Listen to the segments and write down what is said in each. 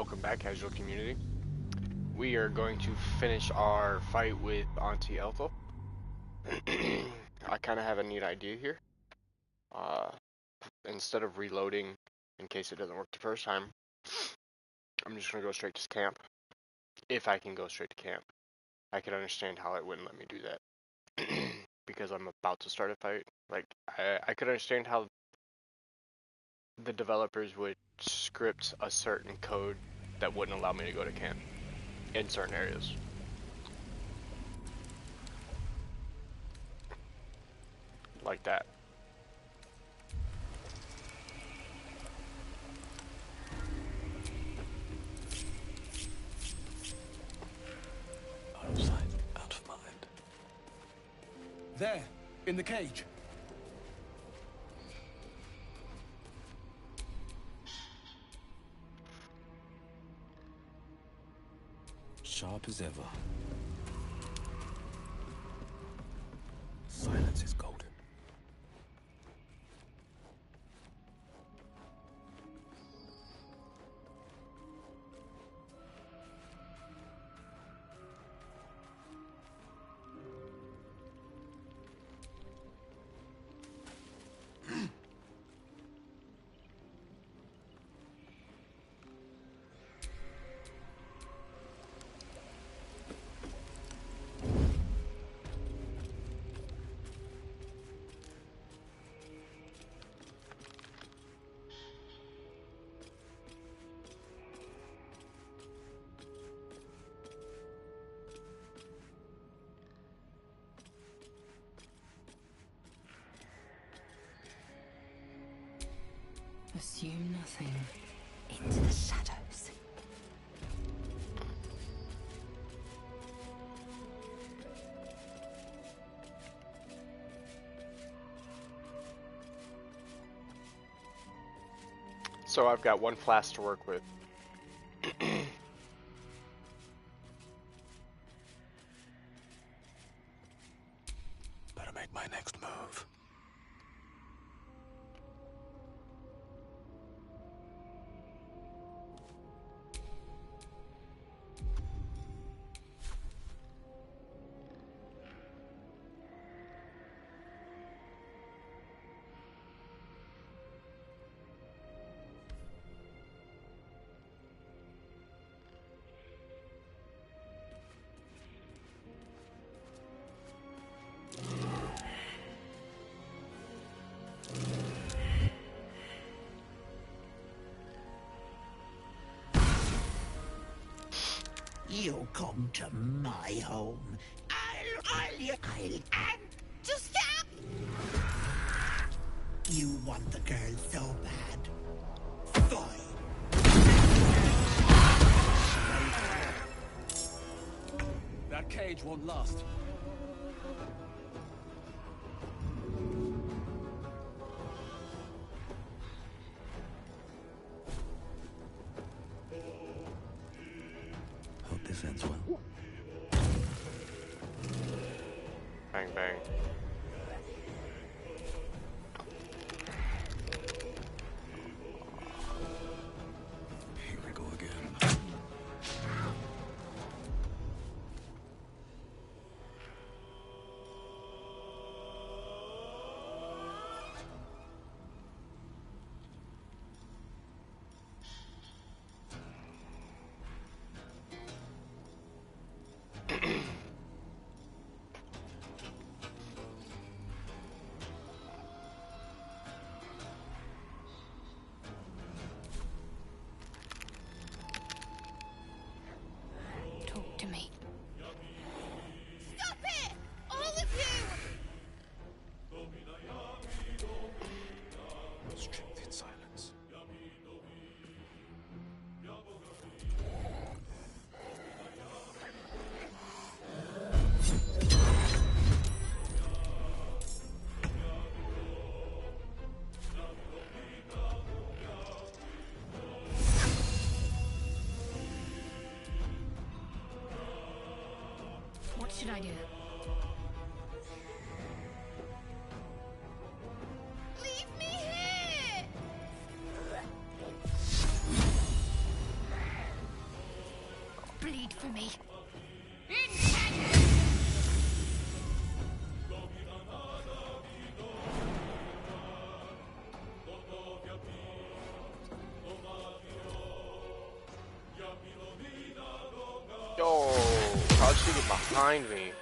welcome back, casual community. We are going to finish our fight with Auntie Ethel. I kind of have a neat idea here. Instead of reloading in case it doesn't work the first time, I'm just going to go straight to camp. If I can go straight to camp. I could understand how it wouldn't let me do that. Because I'm about to start a fight. Like, I could understand how the developers would script a certain code that wouldn't allow me to go to camp in certain areas. Like that. Out of sight, out of mind. There, in the cage. Sharp as ever. Silence is golden. Assume nothing. Into the shadows. So I've got one flask to work with. Better make my next move. You come to my home. I'll Just stop! You want the girl so bad. Fine. That cage won't last. Hope this ends well. Bang, bang. Here we go again. Talk to me. Stop it! All of you! Strength in silence. What should I do? Leave me here! bleed for me. Yo, how'd she get behind me?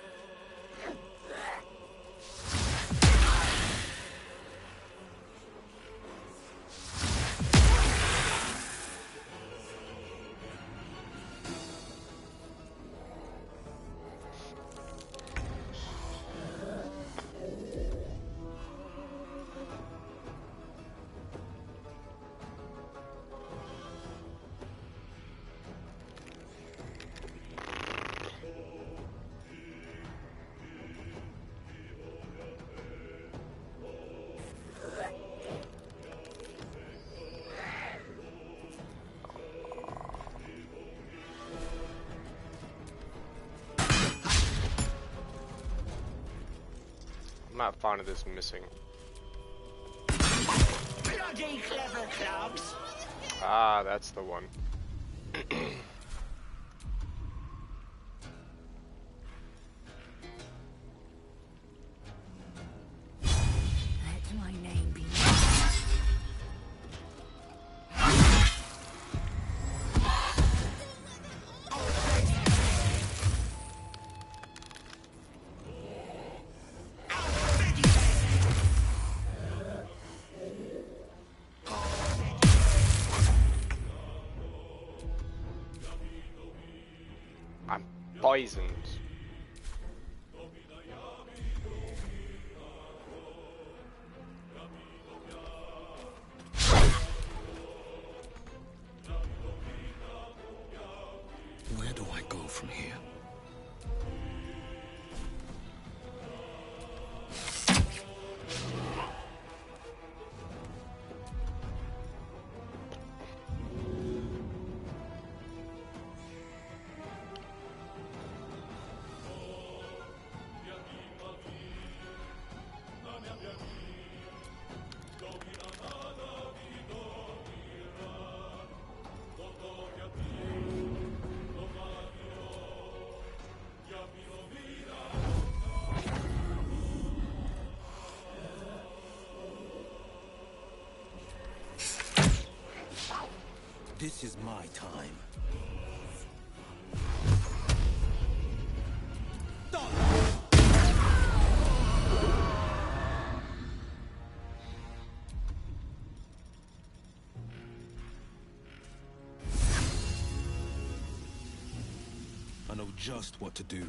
I'm not fond of this missing. Bloody clever clubs. Ah, that's the one. Let my name be. I'm poisoned. Where do I go from here? This is my time. I know just what to do.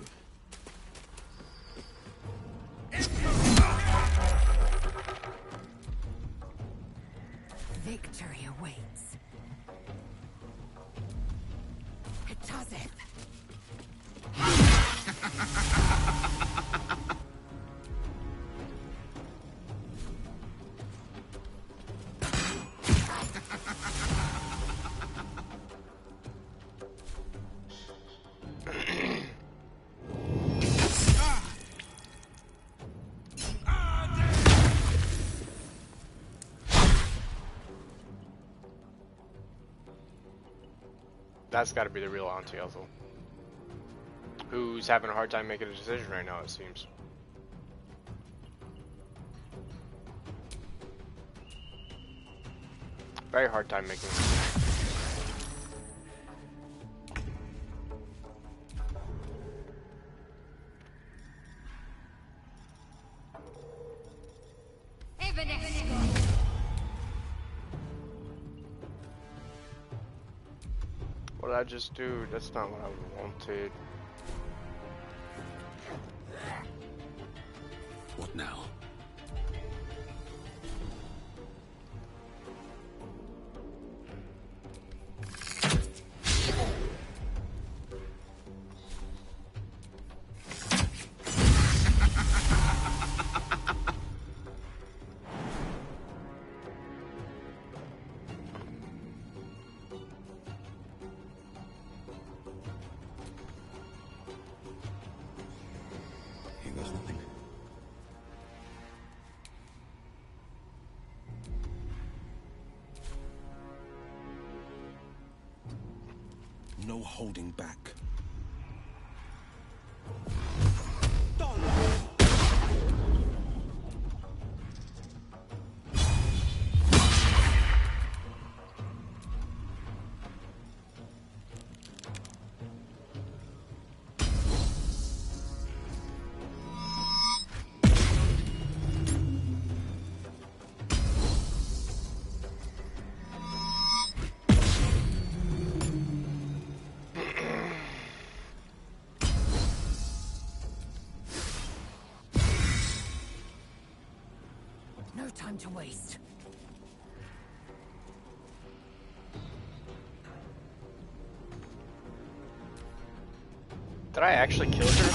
Victory awaits. Tazip. That's got to be the real Auntie Ethel, who's having a hard time making a decision right now, it seems. Very hard time making a decision. What did I just do? That's not what I wanted. What now? Here goes nothing. No holding back. time to waste. Did I actually kill her?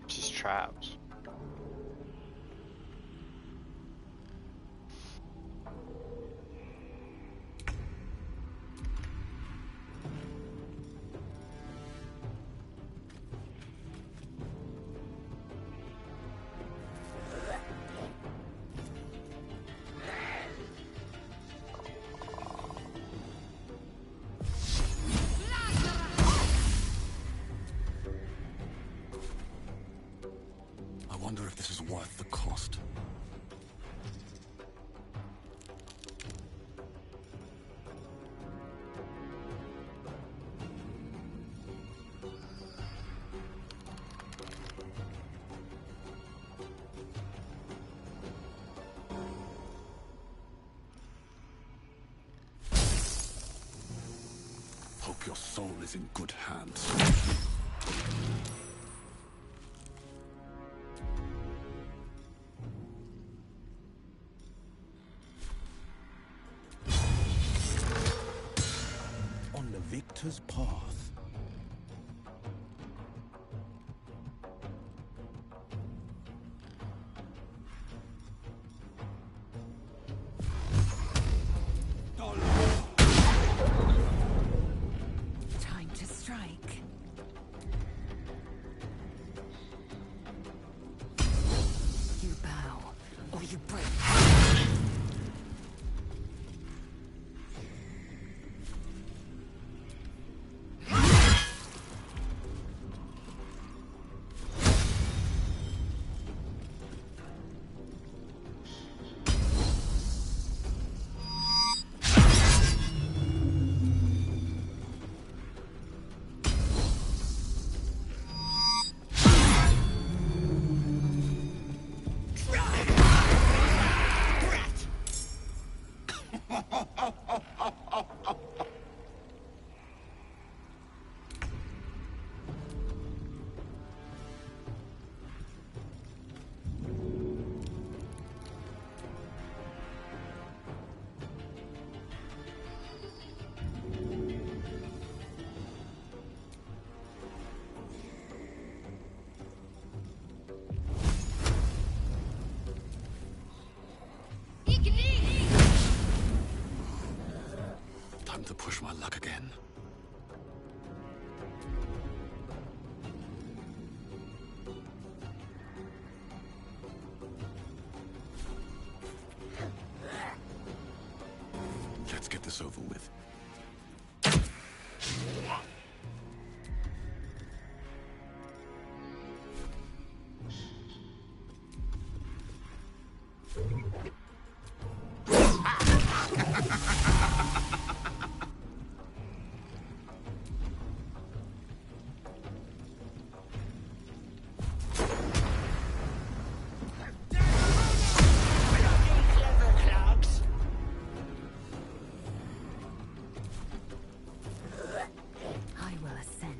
She's traps. I wonder if this is worth the cost. Hope your soul is in good hands. On the victor's path. Time to strike. You bow, or you break. Time to push my luck again. Let's get this over with. I will ascend.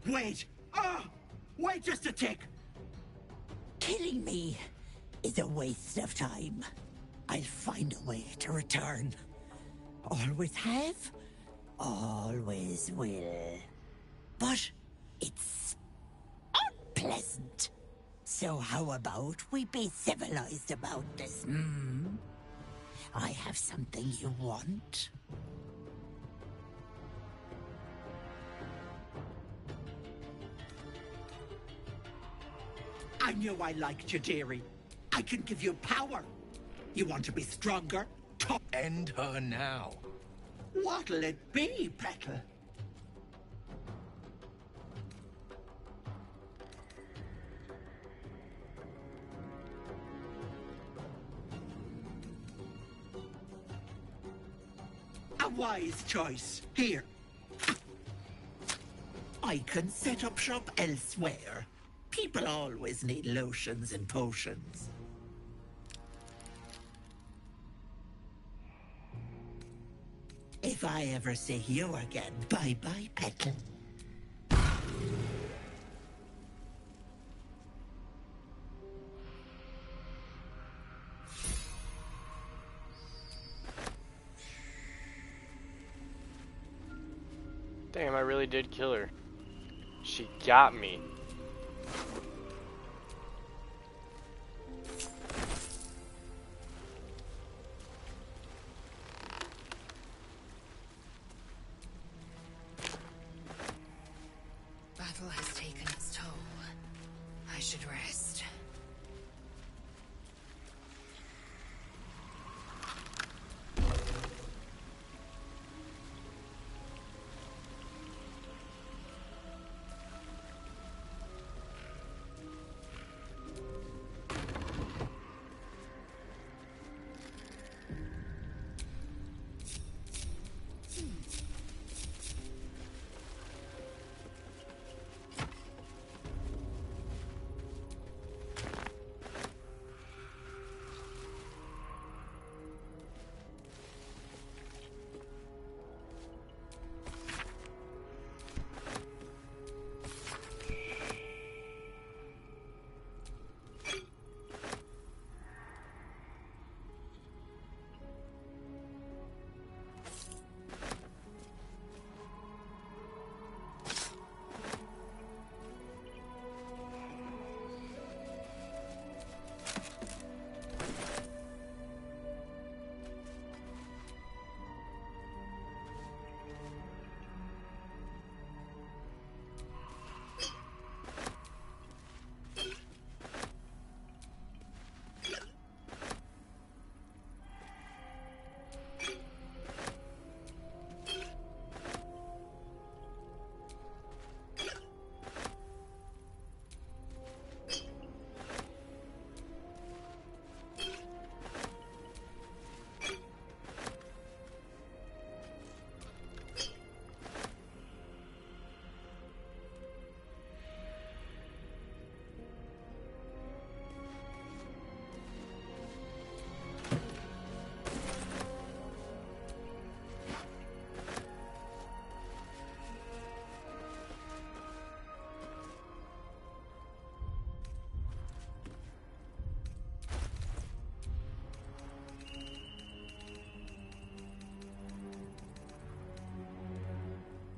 Wait! Ah! Wait just a tick! Killing me is a waste of time. I'll find a way to return. Always have, always will. But it's unpleasant. So how about we be civilized about this, hmm? I have something you want. I knew I liked you, dearie. I can give you power. You want to be stronger? End her now. What'll it be, Petal? A wise choice. Here. I can set up shop elsewhere. People always need lotions and potions. If I ever see you again, bye-bye, Petal. Damn, I really did kill her. She got me. Battle has taken its toll. I should rest.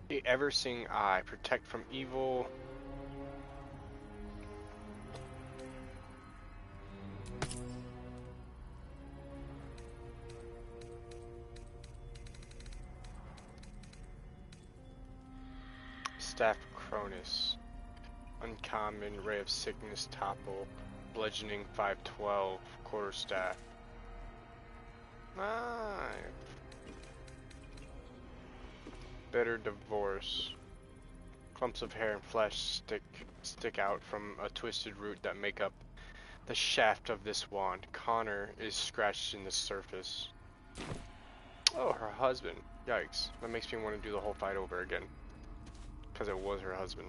The ever-seeing eye, protect from evil. Staff Cronus. Uncommon, Ray of Sickness, Topple. Bludgeoning 512, Quarterstaff. Ah. Bitter Divorce. Clumps of hair and flesh stick out from a twisted root that make up the shaft of this wand. Connor is scratched in the surface. Oh, her husband. Yikes. That makes me want to do the whole fight over again. Because it was her husband.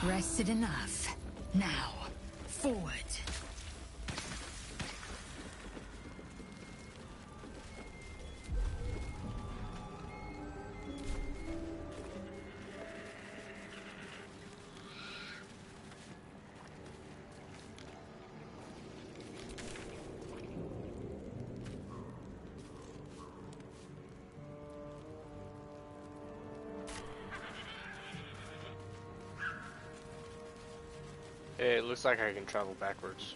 Rested enough. Now, forward. It looks like I can travel backwards.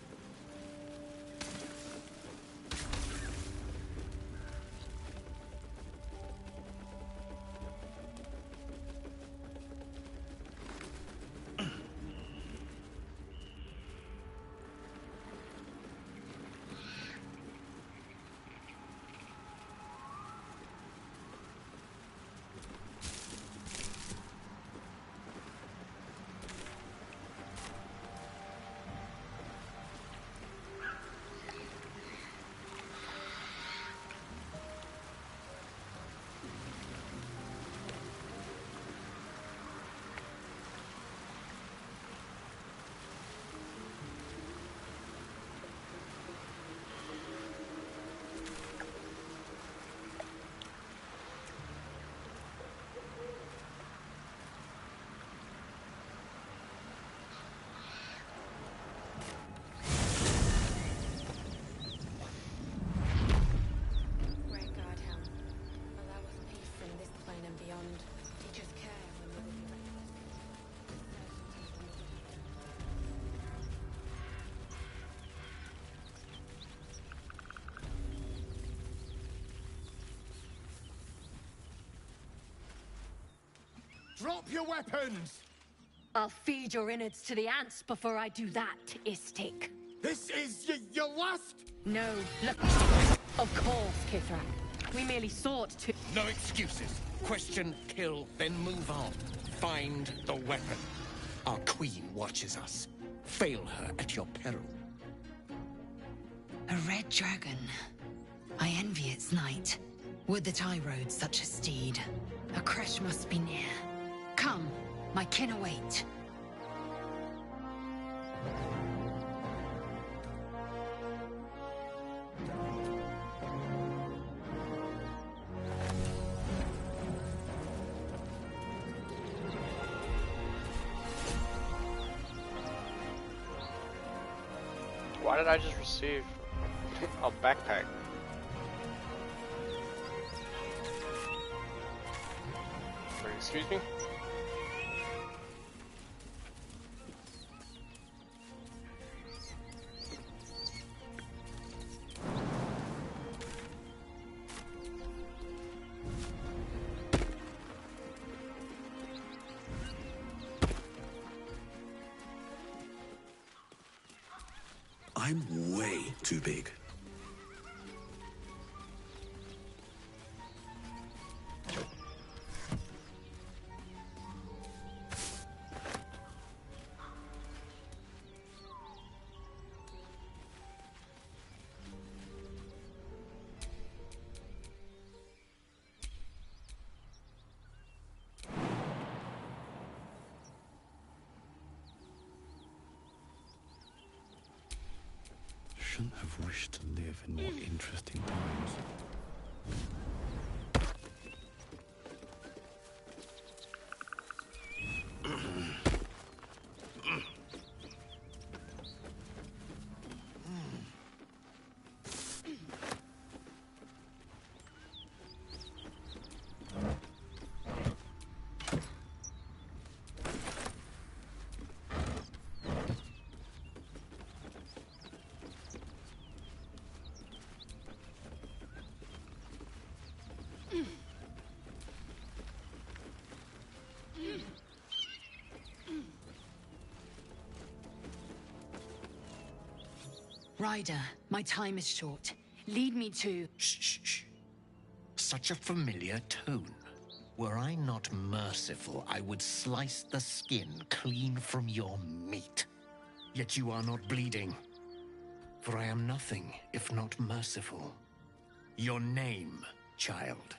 Drop your weapons! I'll feed your innards to the ants before I do that, Istik. This is your last... No, look. Of course, Kithrak. We merely sought to... No excuses. Question, kill, then move on. Find the weapon. Our queen watches us. Fail her at your peril. A red dragon. I envy its knight. Would that I rode such a steed. A crash must be near. Come, my kin await. Why did I just receive a backpack? Wait, excuse me? I'm way too big. Shouldn't have wished to live in more interesting times. Ryder, my time is short. Lead me to... Shh, shh, shh. Such a familiar tone. Were I not merciful, I would slice the skin clean from your meat. Yet you are not bleeding. For I am nothing if not merciful. Your name, child.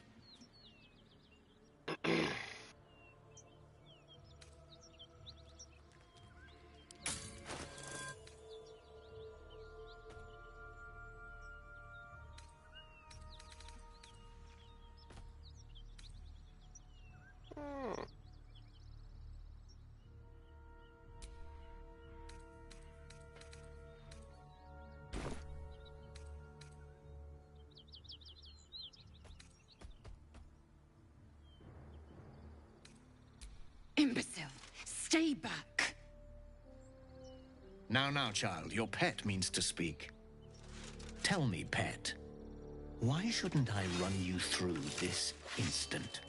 Imbecile! Stay back! Now, child, your pet means to speak. Tell me, pet, why shouldn't I run you through this instant?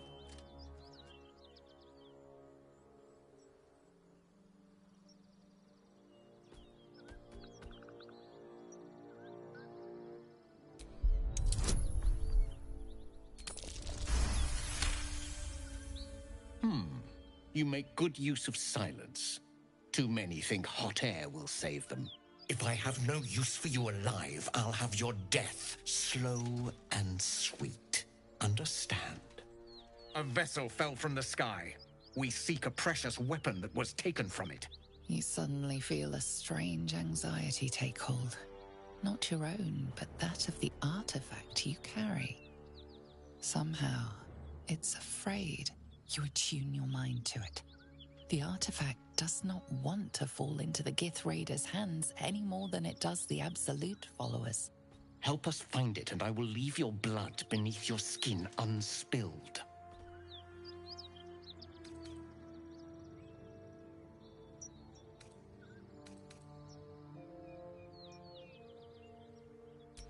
You make good use of silence. Too many think hot air will save them. If I have no use for you alive, I'll have your death slow and sweet. Understand? A vessel fell from the sky. We seek a precious weapon that was taken from it. You suddenly feel a strange anxiety take hold. Not your own, but that of the artifact you carry. Somehow, it's afraid. You attune your mind to it. The artifact does not want to fall into the Gith Raiders' hands any more than it does the Absolute followers. Help us find it, and I will leave your blood beneath your skin unspilled.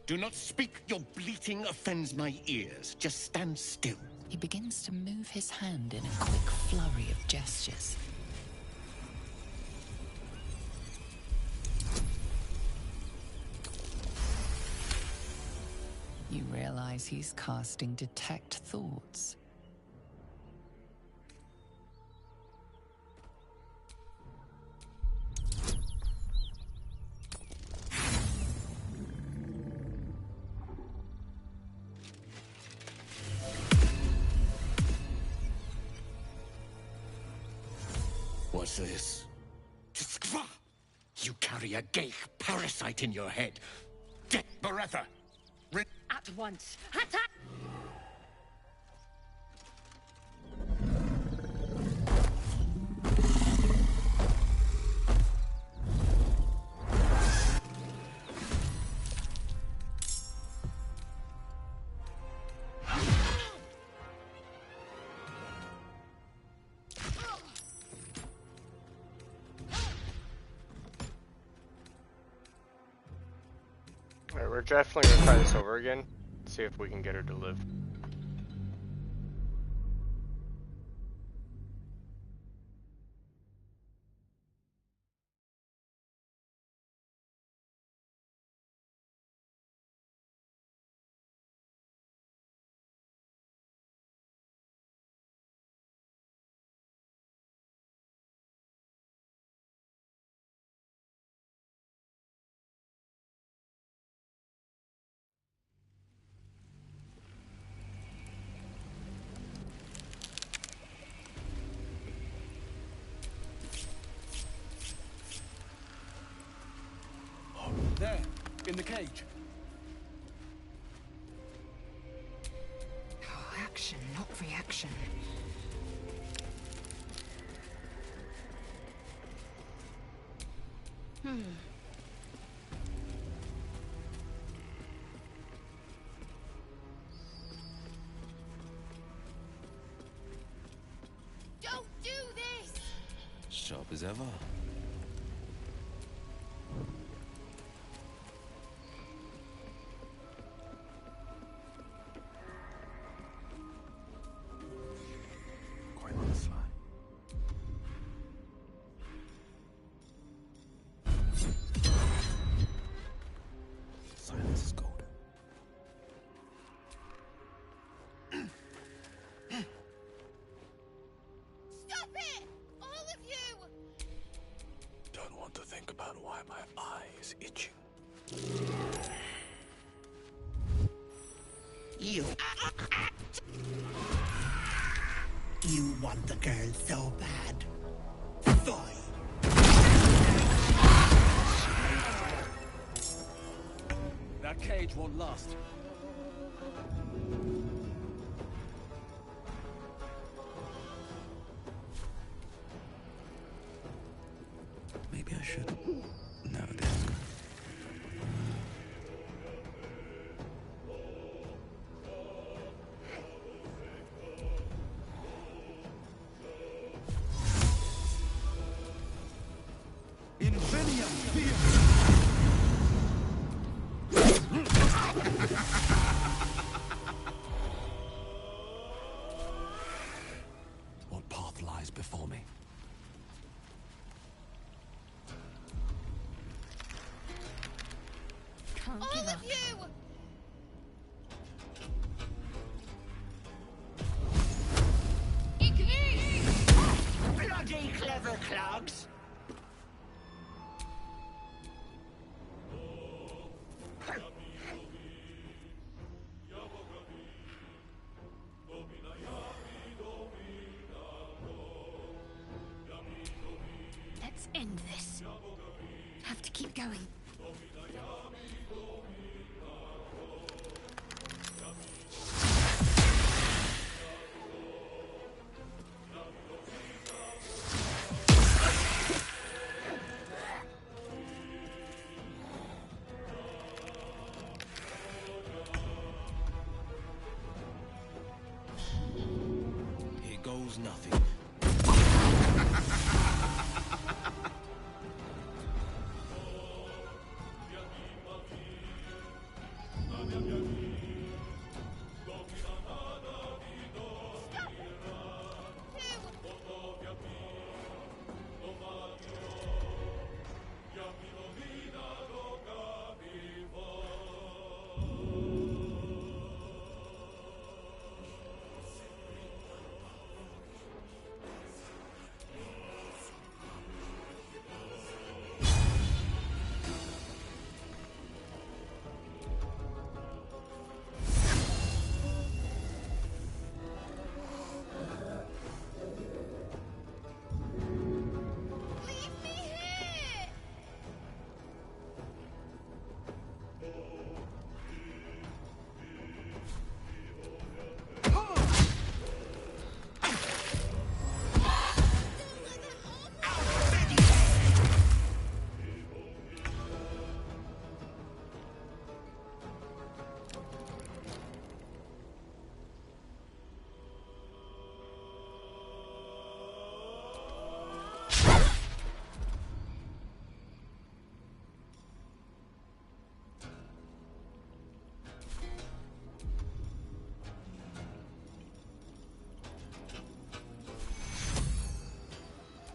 Do not speak. Your bleating offends my ears. Just stand still. He begins to move his hand in a quick flurry of gestures. You realize he's casting Detect Thoughts. What's this? You carry a gay parasite in your head. Get Beretha! At once. Attack! Alright, we're definitely gonna try this over again. See if we can get her to live. There, in the cage. Oh, action, not reaction. Don't do this! Sharp as ever. Quite on the fly. Silence is golden. Stop it! All of you! Don't want to think about why my eye is itching. You want the girl so bad. Fine. That cage won't last. Maybe I should. No, this is good. before me. Can't All give of up. you! Bloody clever clogs! Let's end this. Have to keep going. Here goes nothing. Leave me here!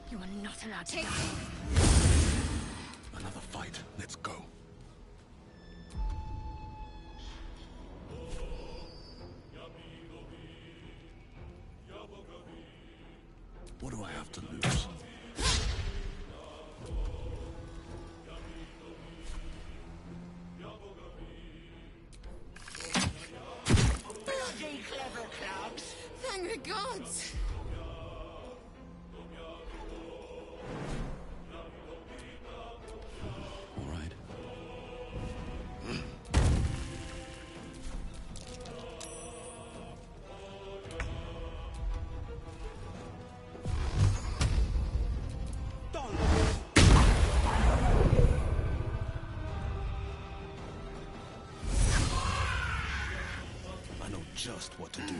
You are not allowed to Take die. Another fight. Let's go. What do I have to lose? Bloody clever clogs! Thank the gods! All right. I know just what to do.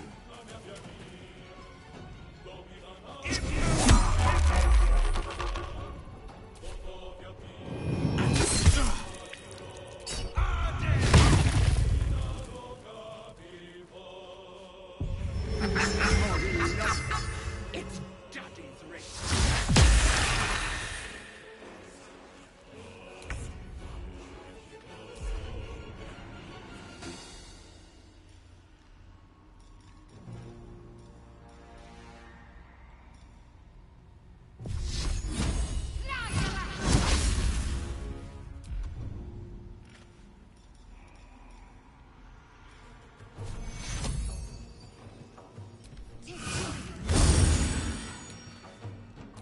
It's Daddy's ring!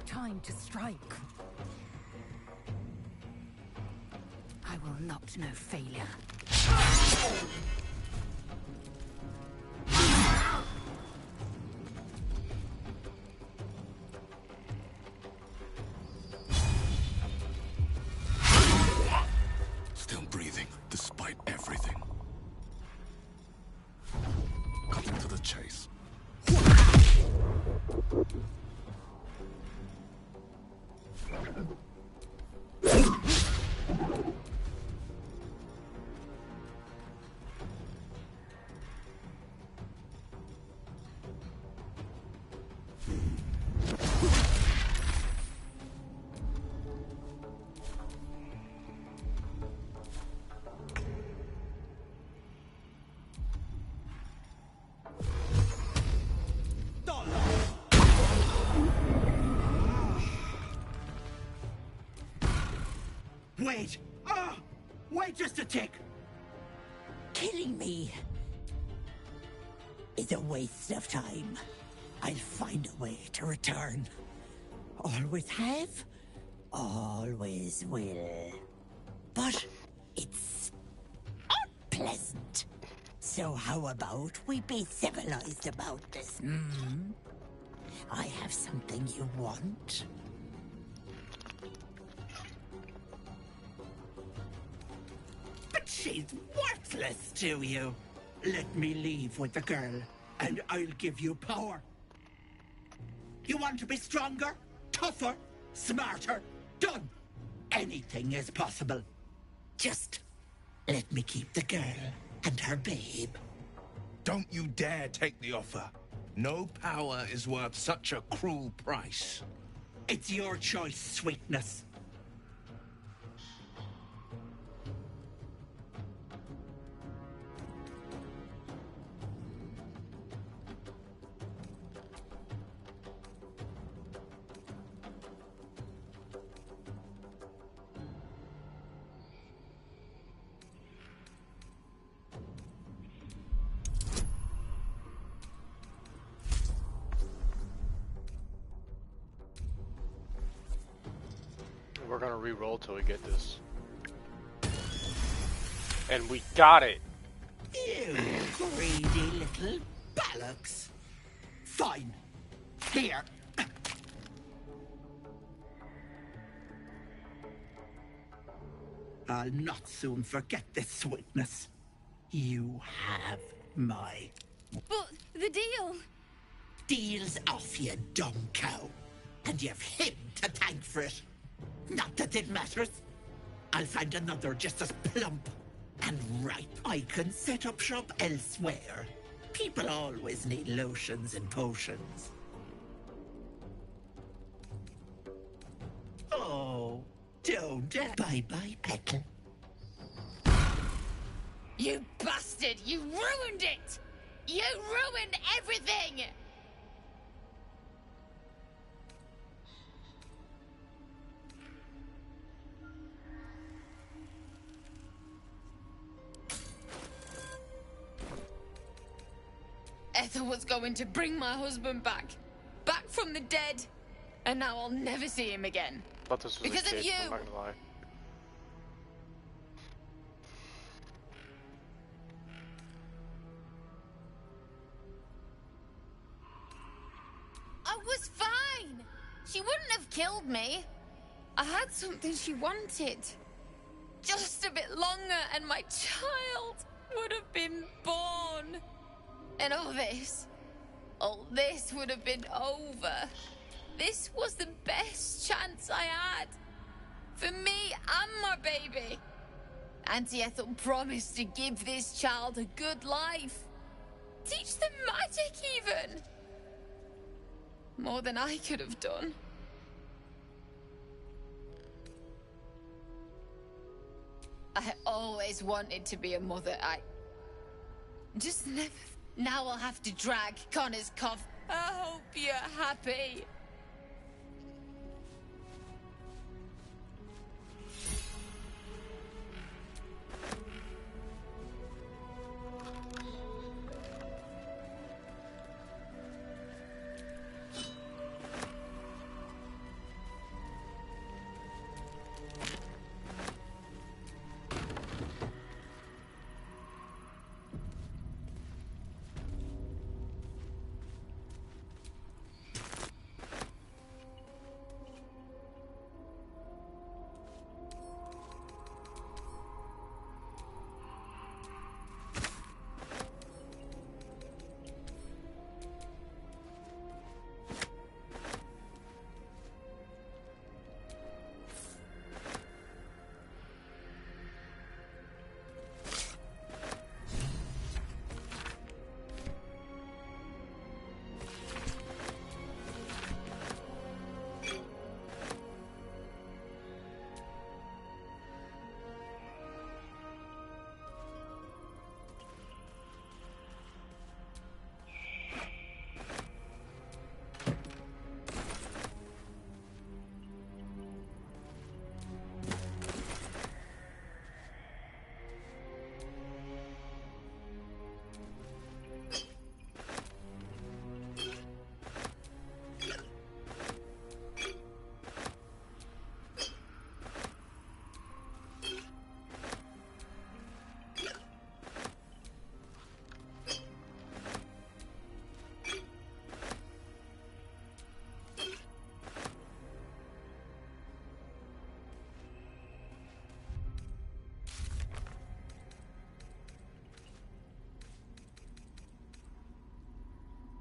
Time to strike. I will not know failure. Still breathing, despite everything. Cutting to the chase. Wait! Ah! Wait just a tick! Killing me is a waste of time. I'll find a way to return. Always have, always will. But it's unpleasant. So how about we be civilized about this, hmm? I have something you want. But she's worthless to you. Let me leave with the girl, and I'll give you power. You want to be stronger, tougher, smarter? Done. Anything is possible. Just let me keep the girl and her babe. Don't you dare take the offer. No power is worth such a cruel price. It's your choice, sweetness. We're gonna re-roll till we get this. And we got it! You greedy little bollocks. Fine. Here. I'll not soon forget this sweetness. You have my... But the deal... Deal's off, you dumb cow. And you've him to thank for it. Not that it matters. I'll find another just as plump and ripe. I can set up shop elsewhere. People always need lotions and potions. Oh, don't. Bye-bye, Petal. You bastard! You ruined it! You ruined everything! Ethel was going to bring my husband back from the dead, and now I'll never see him again. Thought this was Because a of kid, I'm you. not gonna lie. I was fine. She wouldn't have killed me. I had something she wanted. Just a bit longer and my child would have been born. And all this would have been over. This was the best chance I had. For me and my baby. Auntie Ethel promised to give this child a good life. Teach them magic even. More than I could have done. I always wanted to be a mother. I just never... Now I'll have to drag Connor's cough. I hope you're happy.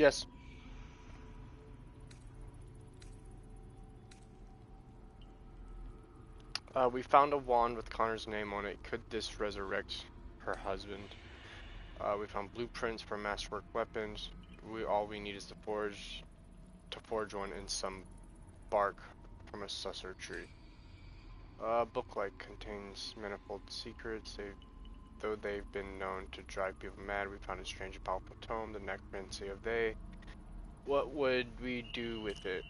Yes. We found a wand with Connor's name on it. Could this resurrect her husband? We found blueprints for masterwork weapons. All we need is to forge one in some bark from a susser tree. Booklight contains manifold secrets. Though they've been known to drive people mad, we found a strange and powerful tome, the necromancy of they. What would we do with it?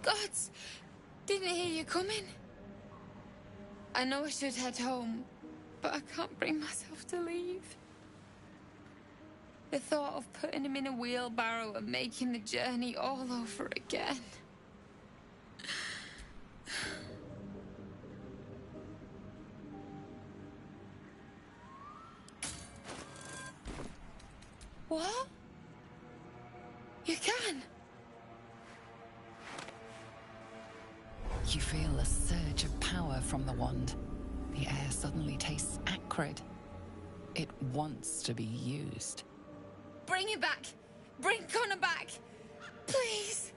Gods! Didn't hear you coming. I know I should head home, but I can't bring myself to leave. The thought of putting him in a wheelbarrow and making the journey all over again. What? You can? You feel a surge of power from the wand. The air suddenly tastes acrid. It wants to be used. Bring it back! Bring Connor back! Please!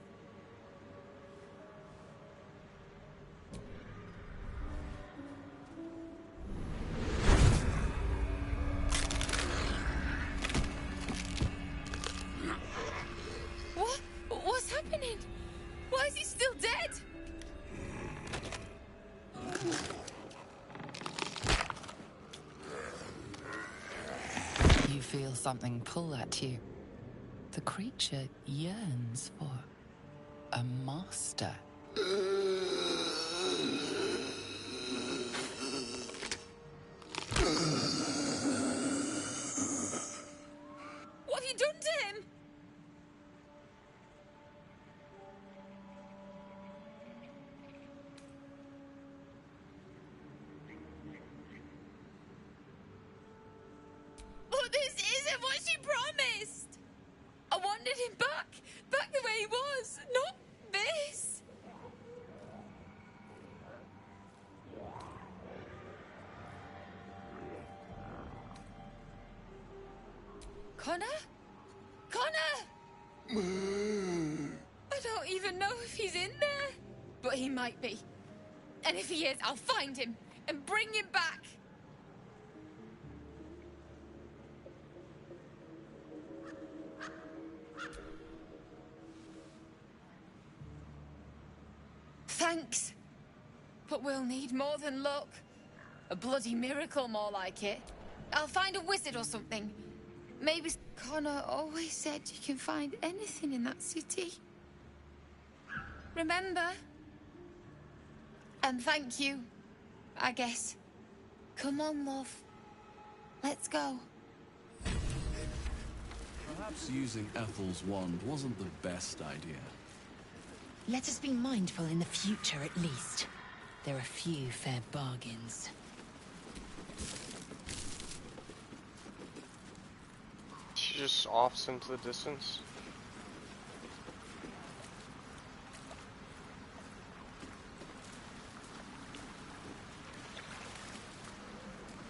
What? What's happening? Why is he still dead? You feel something pull at you. The creature yearns for a master. What have you done to him? But this isn't what she promised! I wanted him back the way he was, not this! Connor? Connor! I don't even know if he's in there, but he might be. And if he is, I'll find him and bring him back. Thanks. But we'll need more than luck. A bloody miracle, more like it. I'll find a wizard or something. Maybe Connor always said you can find anything in that city. Remember? And thank you, I guess. Come on, love. Let's go. Perhaps using Ethel's wand wasn't the best idea. Let us be mindful in the future, at least. There are few fair bargains. She just offs into the distance.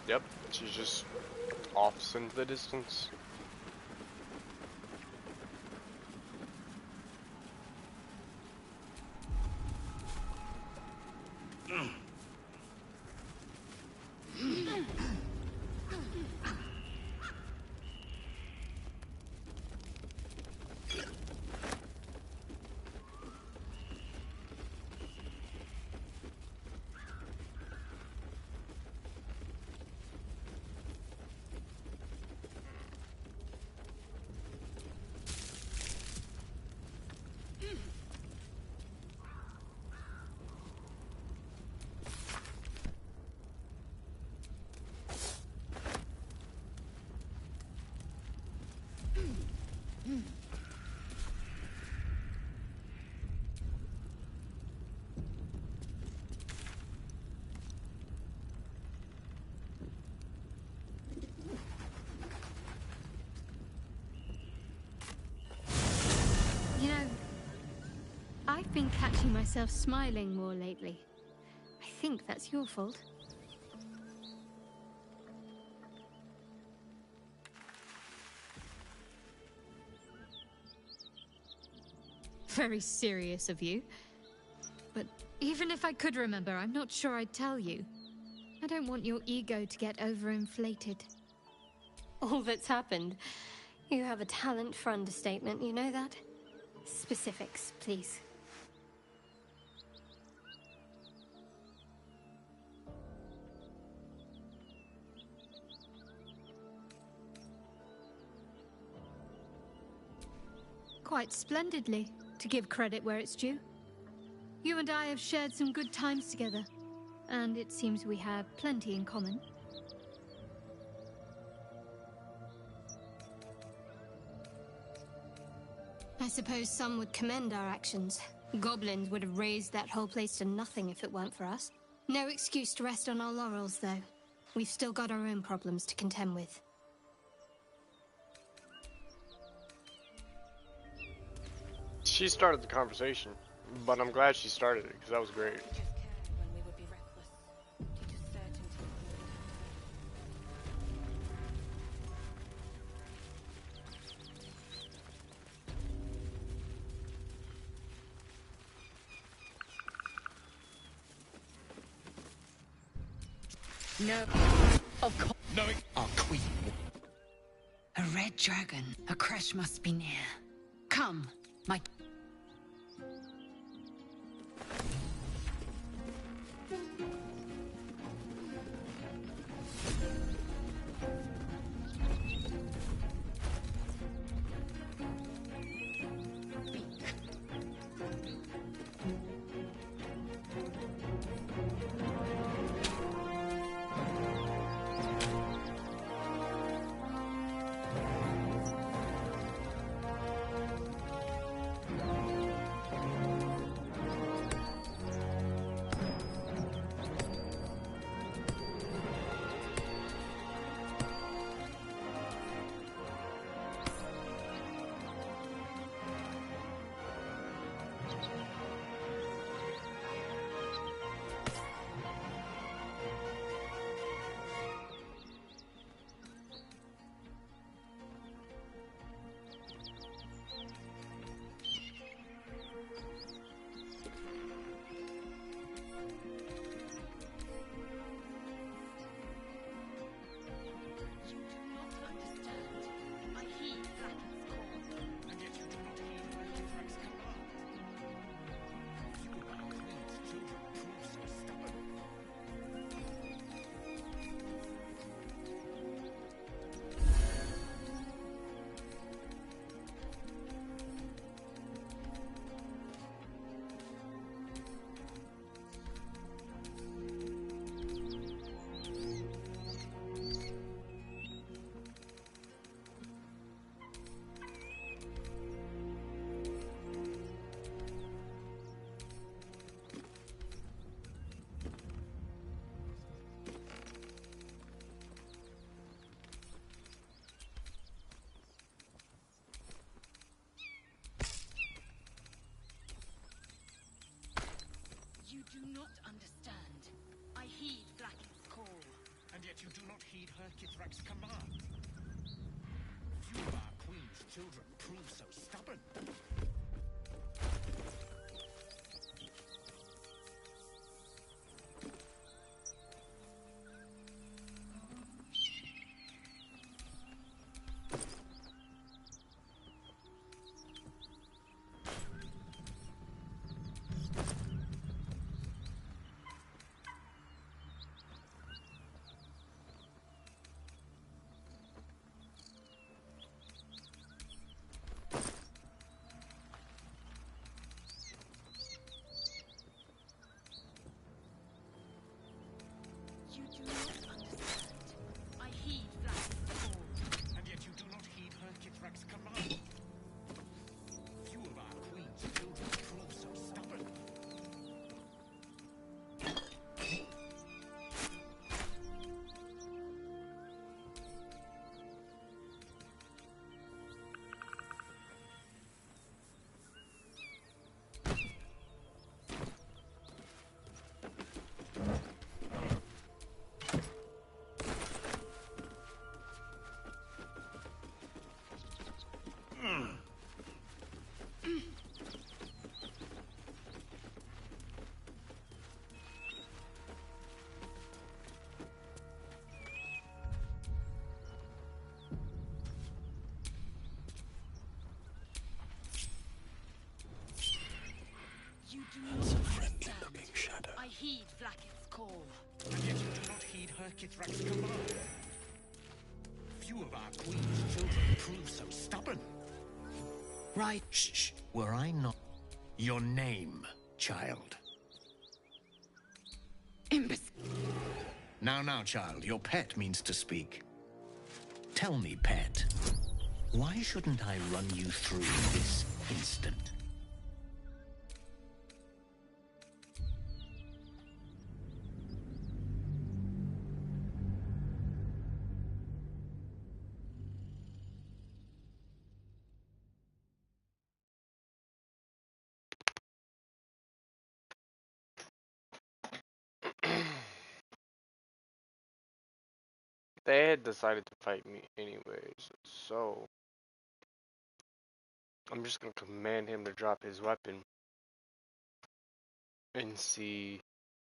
Yep, she just offs into the distance. been catching myself smiling more lately. I think that's your fault. Very serious of you. But even if I could remember, I'm not sure I'd tell you. I don't want your ego to get overinflated. All that's happened. You have a talent for understatement, you know that? Specifics, please. Quite splendidly, to give credit where it's due. You and I have shared some good times together, and it seems we have plenty in common. I suppose some would commend our actions. Goblins would have razed that whole place to nothing if it weren't for us. No excuse to rest on our laurels, though. We've still got our own problems to contend with. She started the conversation, but I'm glad she started it because that was great. No. Of course. No, our queen. A red dragon. A crash must be near. Come, my... You do not understand. I heed Blackie's call. And yet you do not heed her Kithrak's command. Few of our queen's children prove so stubborn. her Kithrak's command. Few of our queen's children prove so stubborn. Right, shh. Were I not... Your name, child. Imbecile. Now, child, your pet means to speak. Tell me, pet, why shouldn't I run you through this instant? They had decided to fight me anyways, so I'm just gonna command him to drop his weapon and see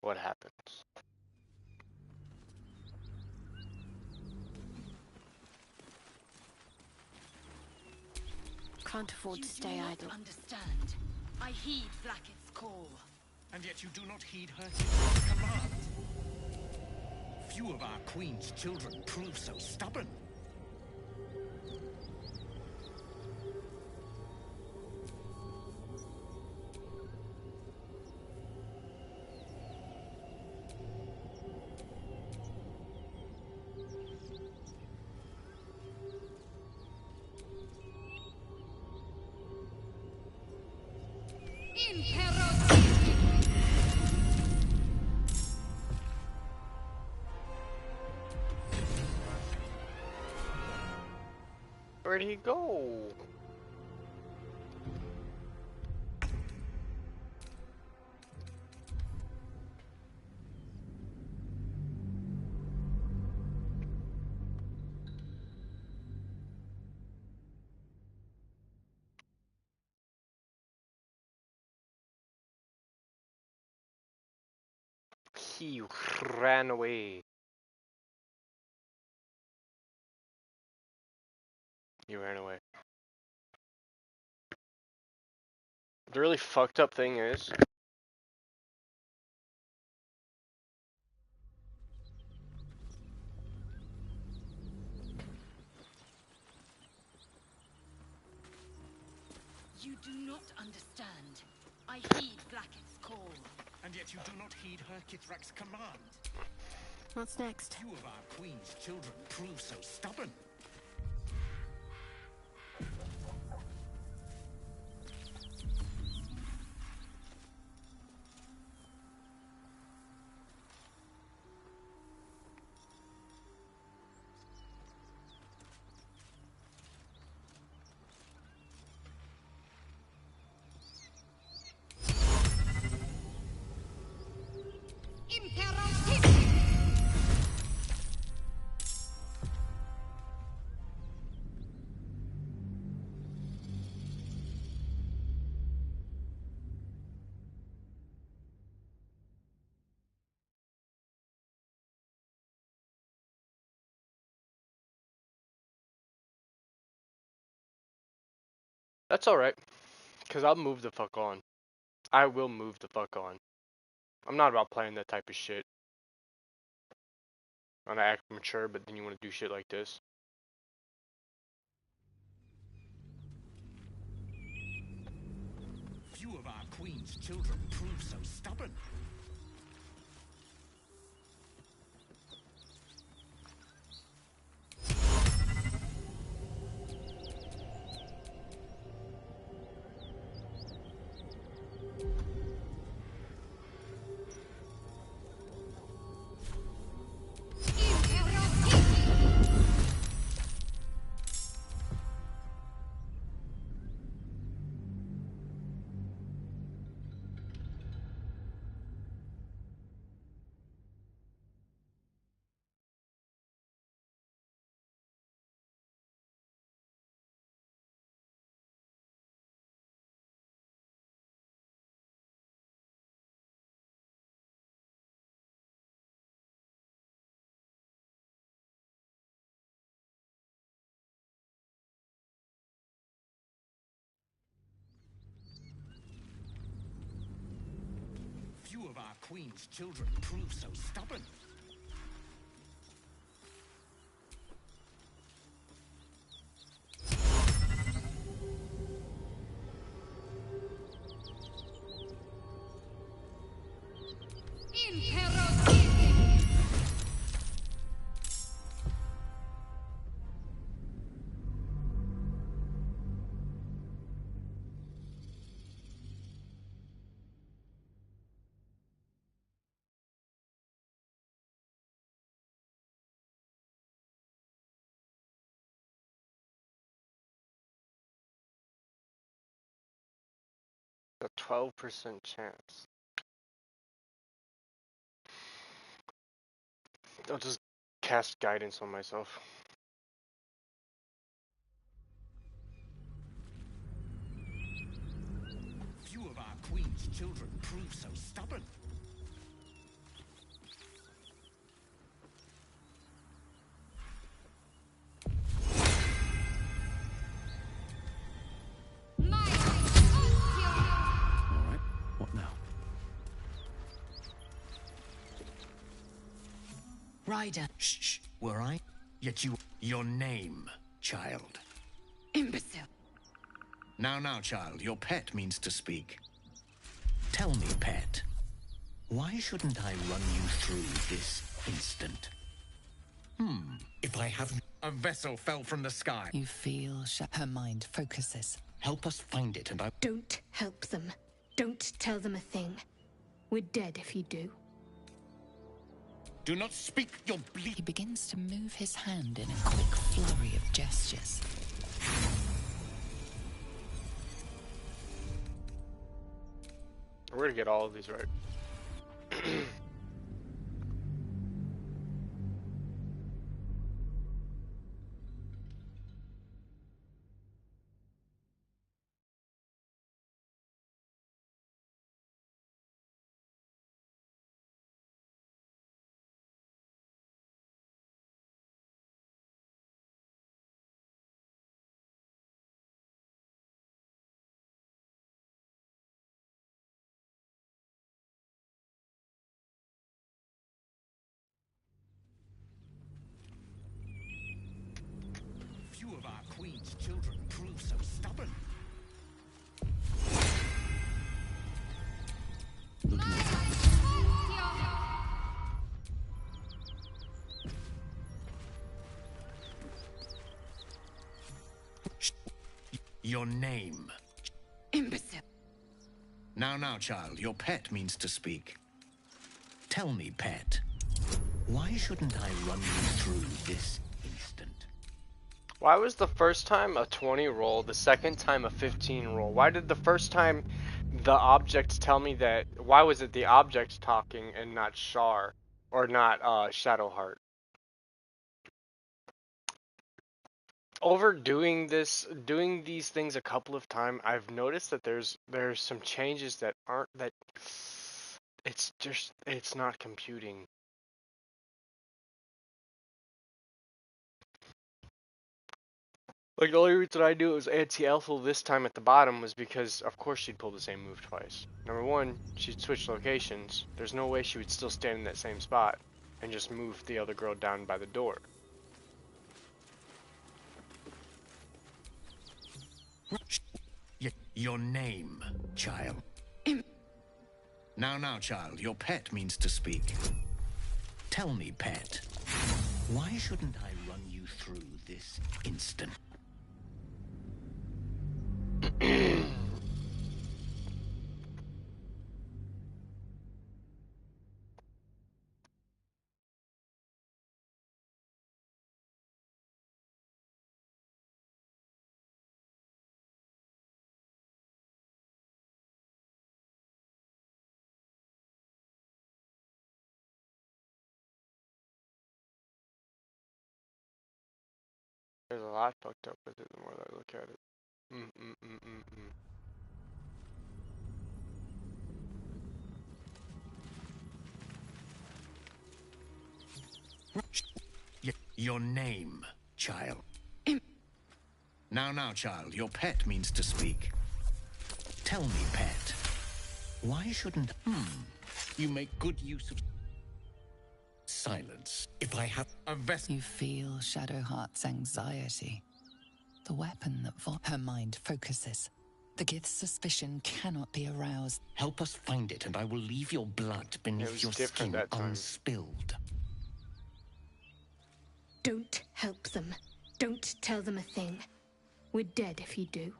what happens. Can't afford to stay idle. Understand. I heed Blackett's call. And yet you do not heed her Kithrak's command. Few of our queen's children prove so stubborn. Where'd he go? He ran away. He ran away. The really fucked up thing is, You do not understand. I heed Blackett's call. And yet you do not heed her Kithrak's command. What's next? Few of our queen's children prove so stubborn. that's alright. Because I'll move the fuck on. I will move the fuck on. I'm not about playing that type of shit. I wanna act mature, but then you wanna do shit like this. Few of our queen's children prove so stubborn. Few of our queen's children prove so stubborn. 12% chance. I'll just cast guidance on myself. Few of our queen's children prove so stubborn. Alright, what now? Ryder. Shh. Were I? Yet you... Your name, child. Imbecile. Now, child, your pet means to speak. Tell me, pet, why shouldn't I run you through this instant? If I have... A vessel fell from the sky. You feel her mind focuses. Help us find it and I... Don't help them. Don't tell them a thing. We're dead if you do. Do not speak your bleak... He begins to move his hand in a quick flurry of gestures. We're gonna get all of these right. Few of our queen's children prove so stubborn. Looking at Your name. Imbecile. Now, child, your pet means to speak. Tell me, pet, why shouldn't I run you through this instant? Why was the first time a 20 roll, the second time a 15 roll? Why did the first time the object tell me that? Why was it the object talking and not Shar or not Shadowheart? Overdoing doing these things a couple of times, I've noticed that there's some changes that aren't that. It's not computing. Like, the only reason I knew it was anti-Ethel this time at the bottom was because, of course, she'd pulled the same move twice. Number one, she'd switched locations. There's no way she would still stand in that same spot and just move the other girl down by the door. Your name, child. Now, child, your pet means to speak. Tell me, pet, why shouldn't I run you through this instant? There's a lot fucked up with it the more that I look at it. Your name, child. Now, child, your pet means to speak. Tell me, pet, why shouldn't... You make good use of... silence. If I have a vessel... You feel Shadowheart's anxiety. The weapon that her mind focuses. The Gith's suspicion cannot be aroused. Help us find it, and I will leave your blood beneath your skin unspilled. Don't help them. Don't tell them a thing. We're dead if you do.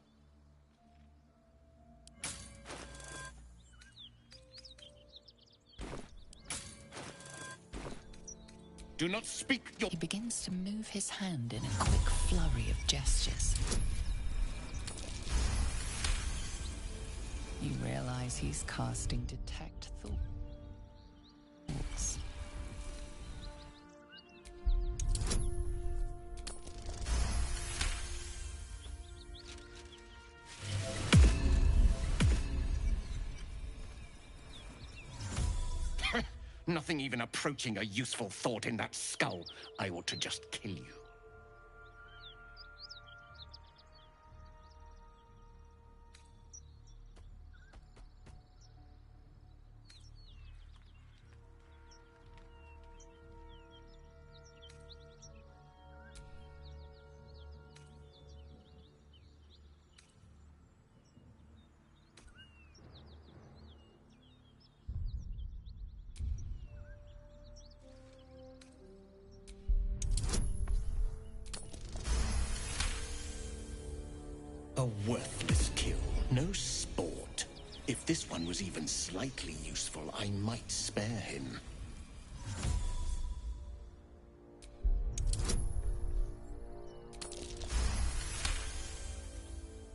Do not speak your... He begins to move his hand in a quick flurry of gestures. you realize he's casting detect thoughts. Nothing even approaching a useful thought in that skull. I ought to just kill you. A worthless kill, no sport. If this one was even slightly useful, I might spare him.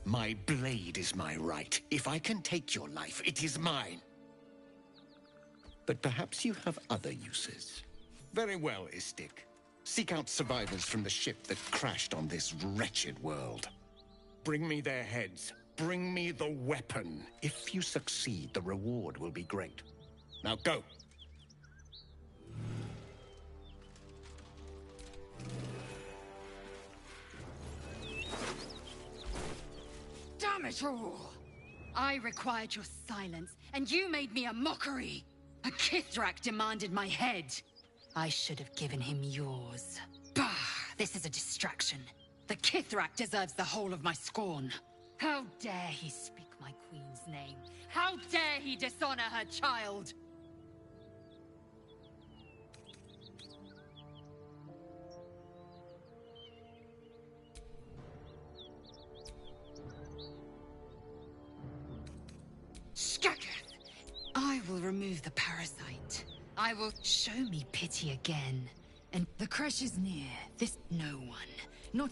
My blade is my right. If I can take your life, it is mine. But perhaps you have other uses. Very well, Istik. Seek out survivors from the ship that crashed on this wretched world. Bring me their heads. Bring me the weapon. If you succeed, the reward will be great. Now go. Damn it all! I required your silence, and you made me a mockery. A Kithrak demanded my head. I should have given him yours. Bah! This is a distraction. The Kithrak deserves the whole of my scorn. How dare he speak my queen's name? How dare he dishonor her child? Skaketh! I will remove the parasite. I will show me pity again. And the crash is near. This no one. Not...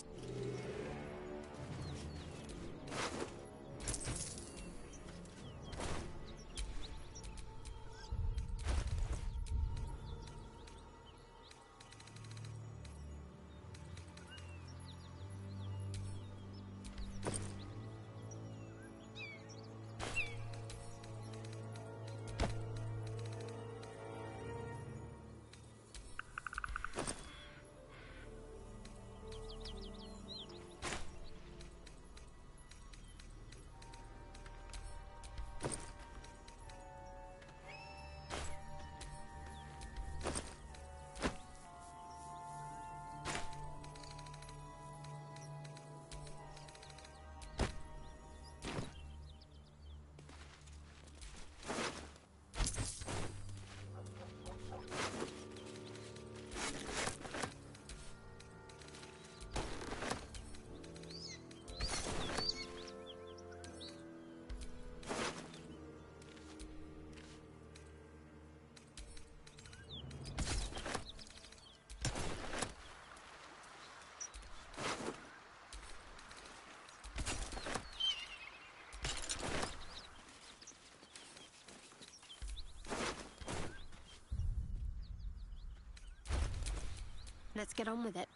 Let's get on with it.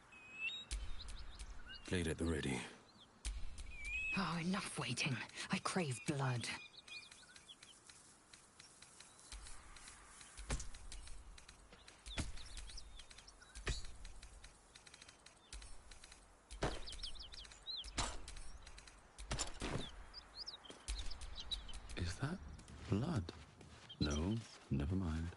Blade at the ready. Oh, enough waiting. I crave blood. Is that blood? No, never mind.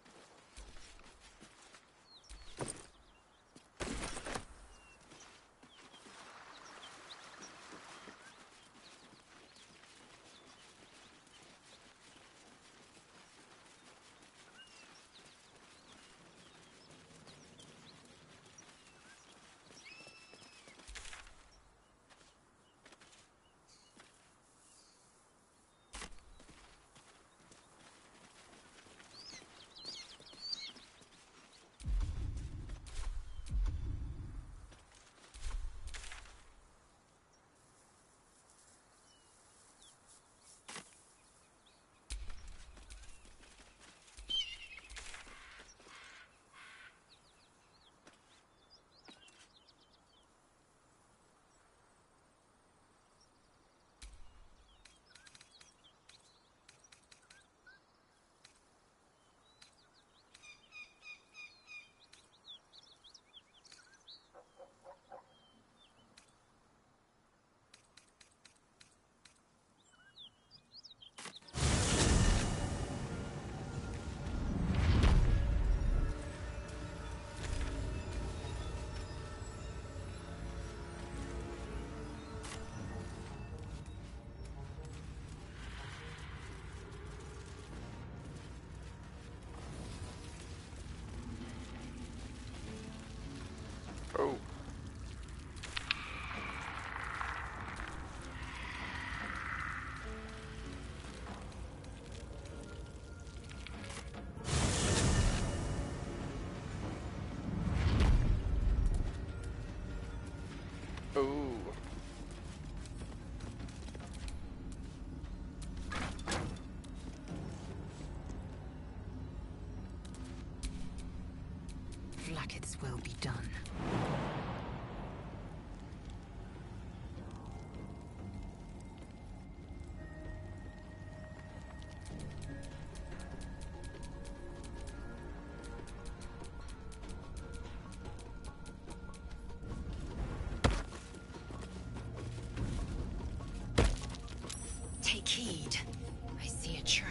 Ooh. Flackett's will be done. Take heed. I see a trap.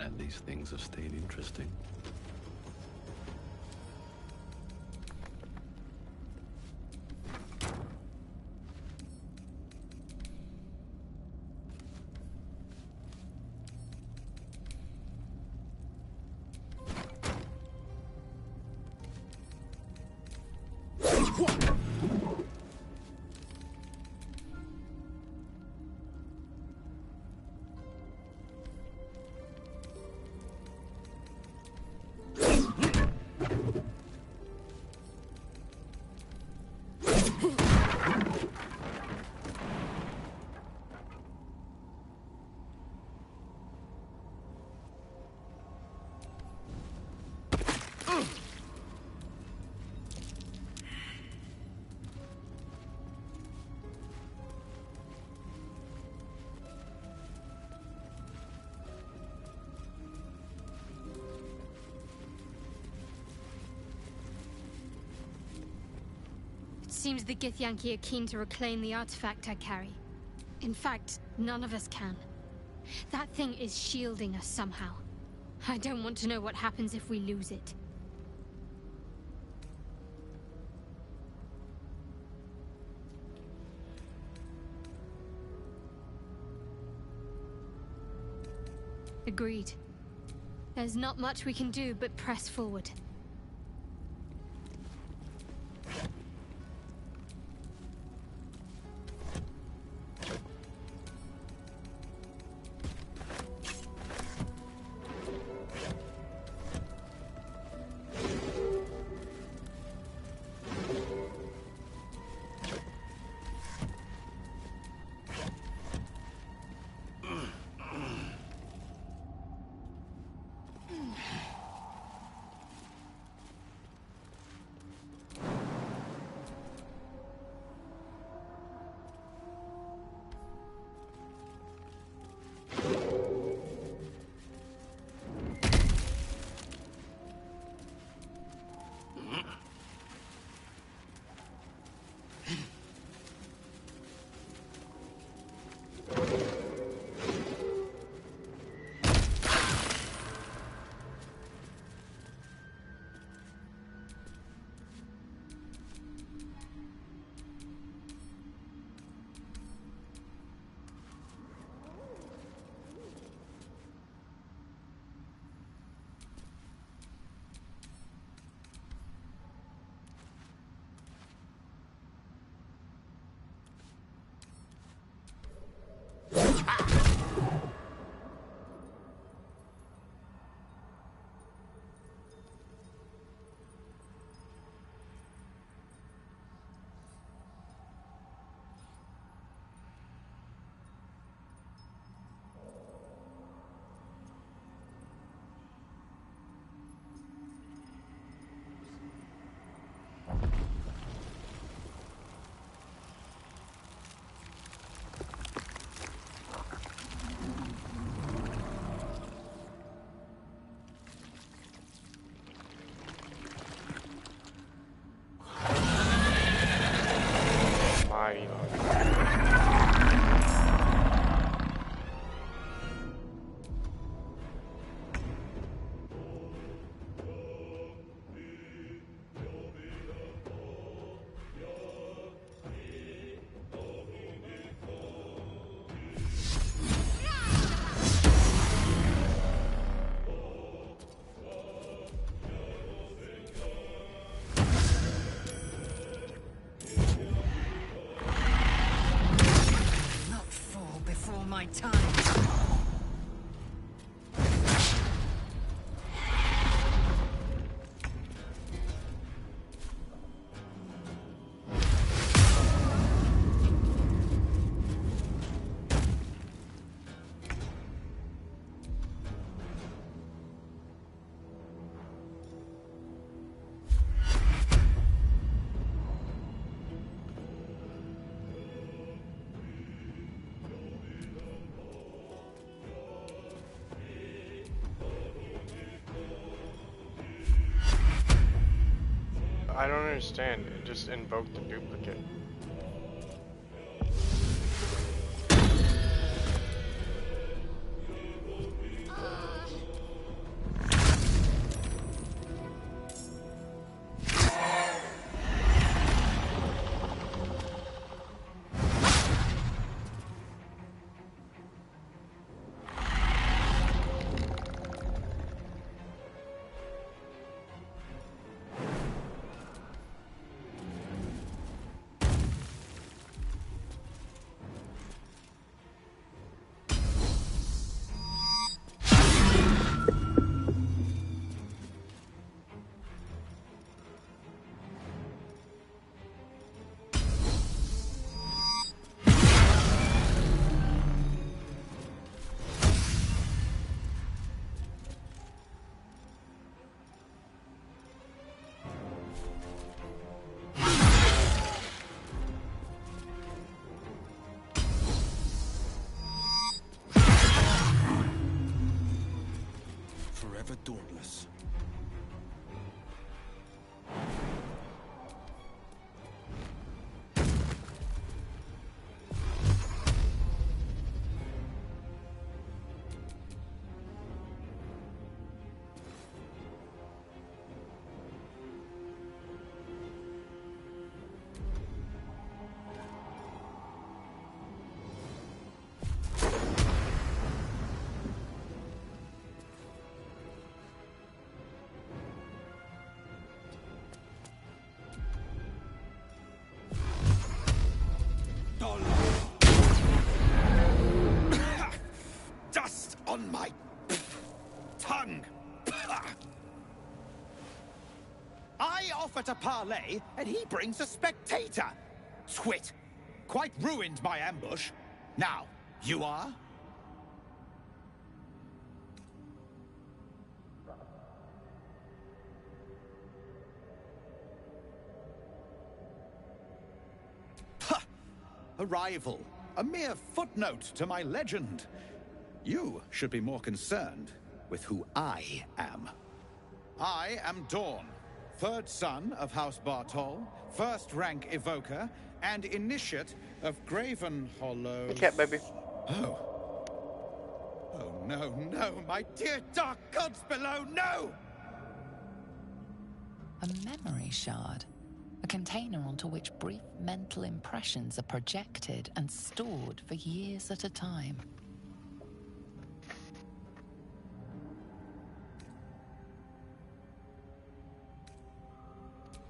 And these things have stayed interesting. Seems the Githyanki are keen to reclaim the artifact I carry. In fact, none of us can. That thing is shielding us somehow. I don't want to know what happens if we lose it. Agreed. There's not much we can do but press forward. time. I don't understand. It just invoked the duplicate. Forever dauntless. Dust on my tongue. I offer to parley, and he brings a spectator. Twit. Quite ruined my ambush. Now, you are? Ha! A rival. A mere footnote to my legend. You should be more concerned with who I am. I am Dawn, third son of House Bartol, first rank evoker, and initiate of Graven Hollows. Cat baby. Oh. Oh no, no, my dear dark gods below, no! A memory shard. A container onto which brief mental impressions are projected and stored for years at a time.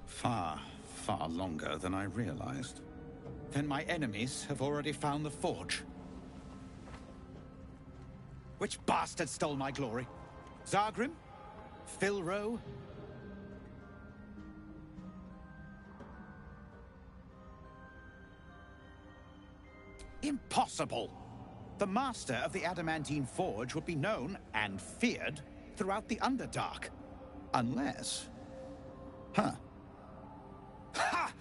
Far, far longer than I realized. Then my enemies have already found the forge. Which bastard stole my glory? Zargrim? Philro? Impossible! The master of the adamantine forge would be known and feared throughout the Underdark. Unless... Huh. Ha!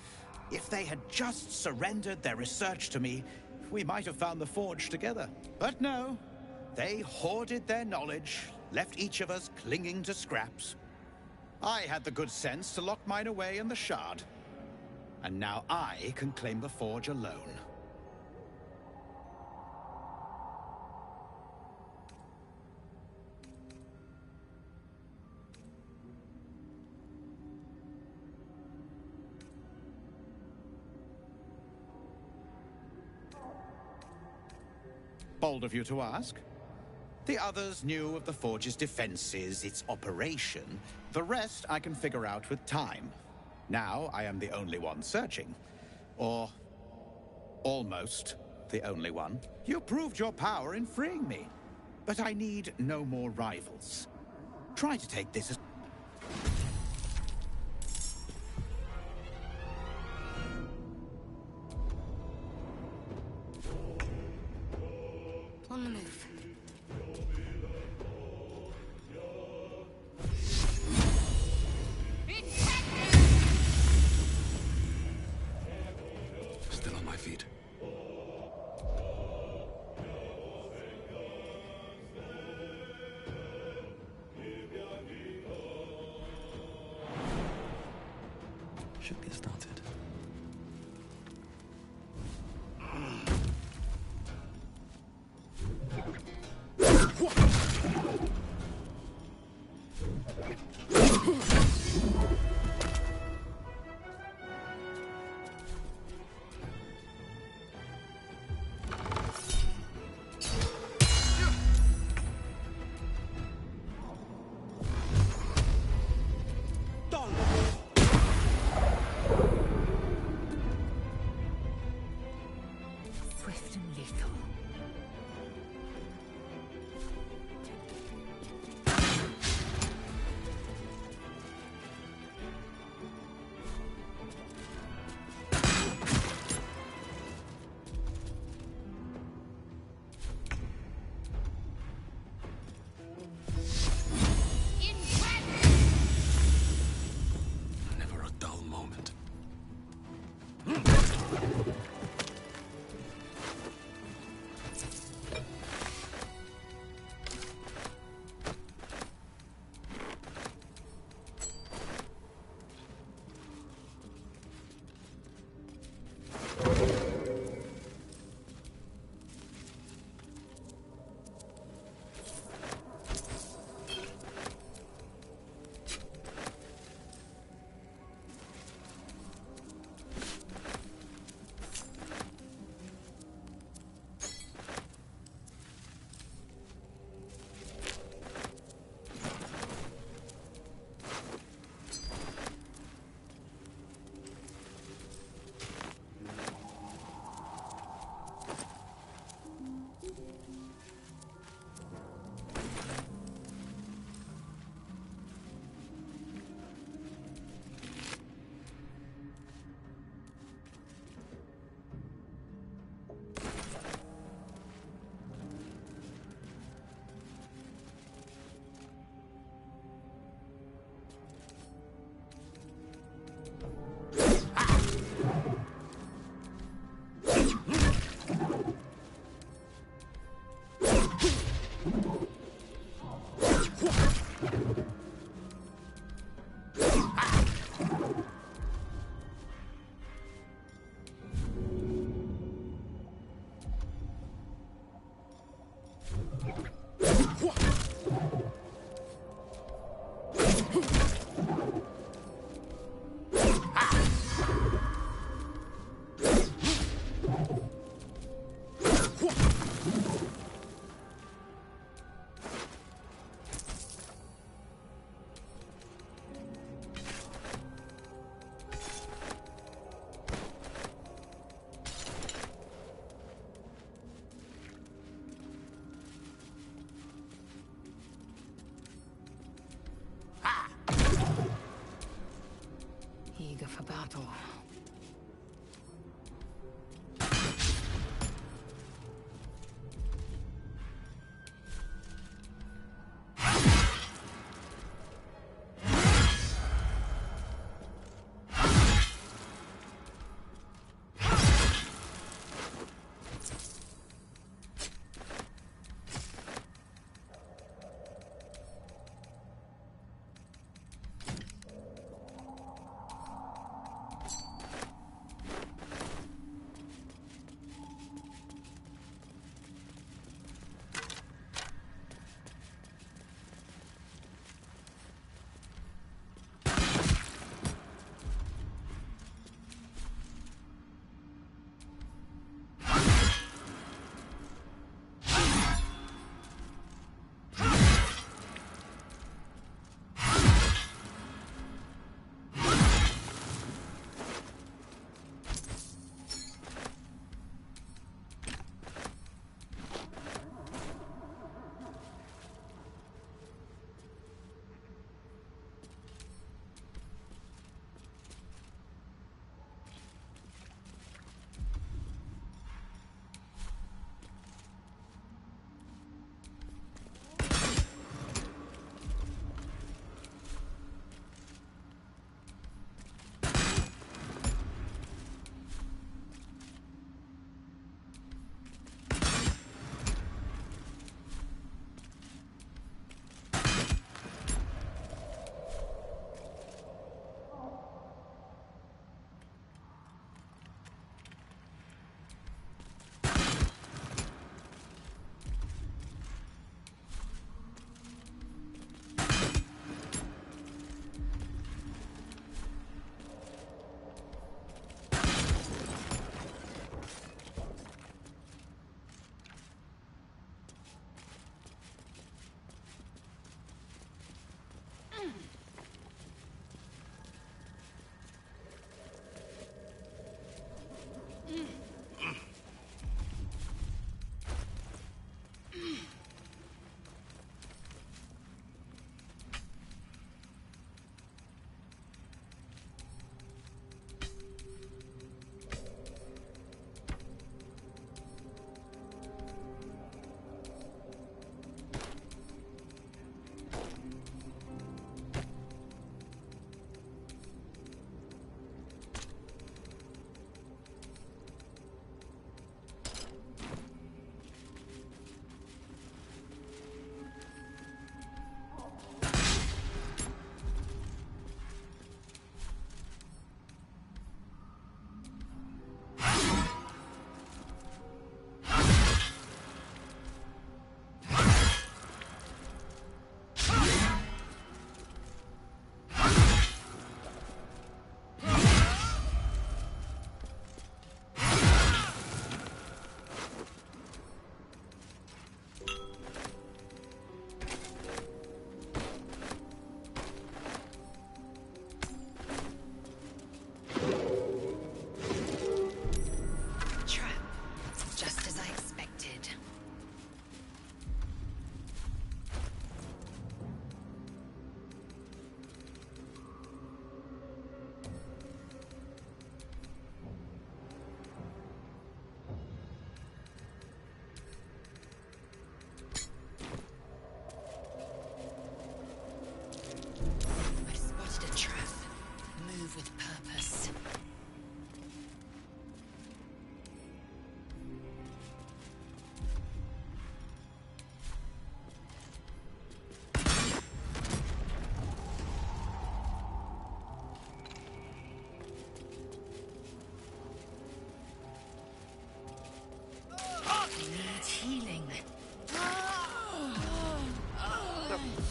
If they had just surrendered their research to me, we might have found the forge together. But no. They hoarded their knowledge, left each of us clinging to scraps. I had the good sense to lock mine away in the shard. And now I can claim the forge alone. Bold of you to ask. The others knew of the forge's defenses, its operation. The rest I can figure out with time. Now I am the only one searching. Or... almost. the only one. You proved your power in freeing me. But I need no more rivals. Try to take this as... On the move. Still on my feet. Should get started. Swift and lethal. Never a dull moment. Eager for battle.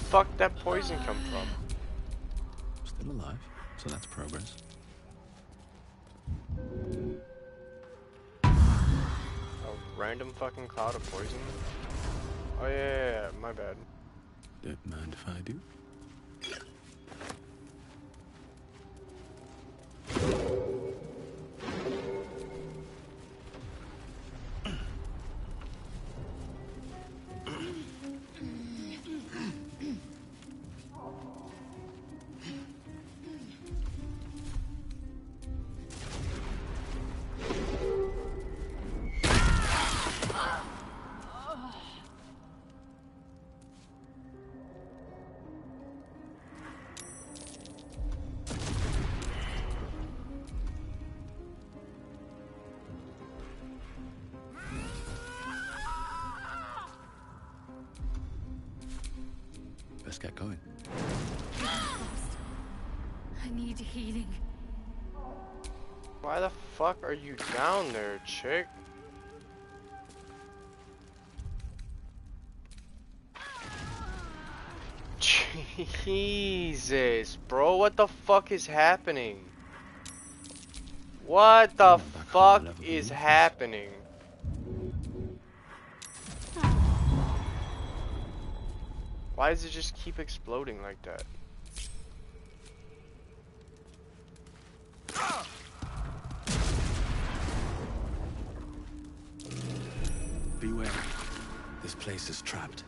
fuck that poison come from? Still alive, so that's progress. A random fucking cloud of poison? Oh yeah, my bad. Don't mind if I do. Let's get going. I need healing. Why the fuck are you down there, chick? Jesus, bro, what the fuck is happening? What the fuck is happening? Why does it just keep exploding like that? Beware. This place is trapped.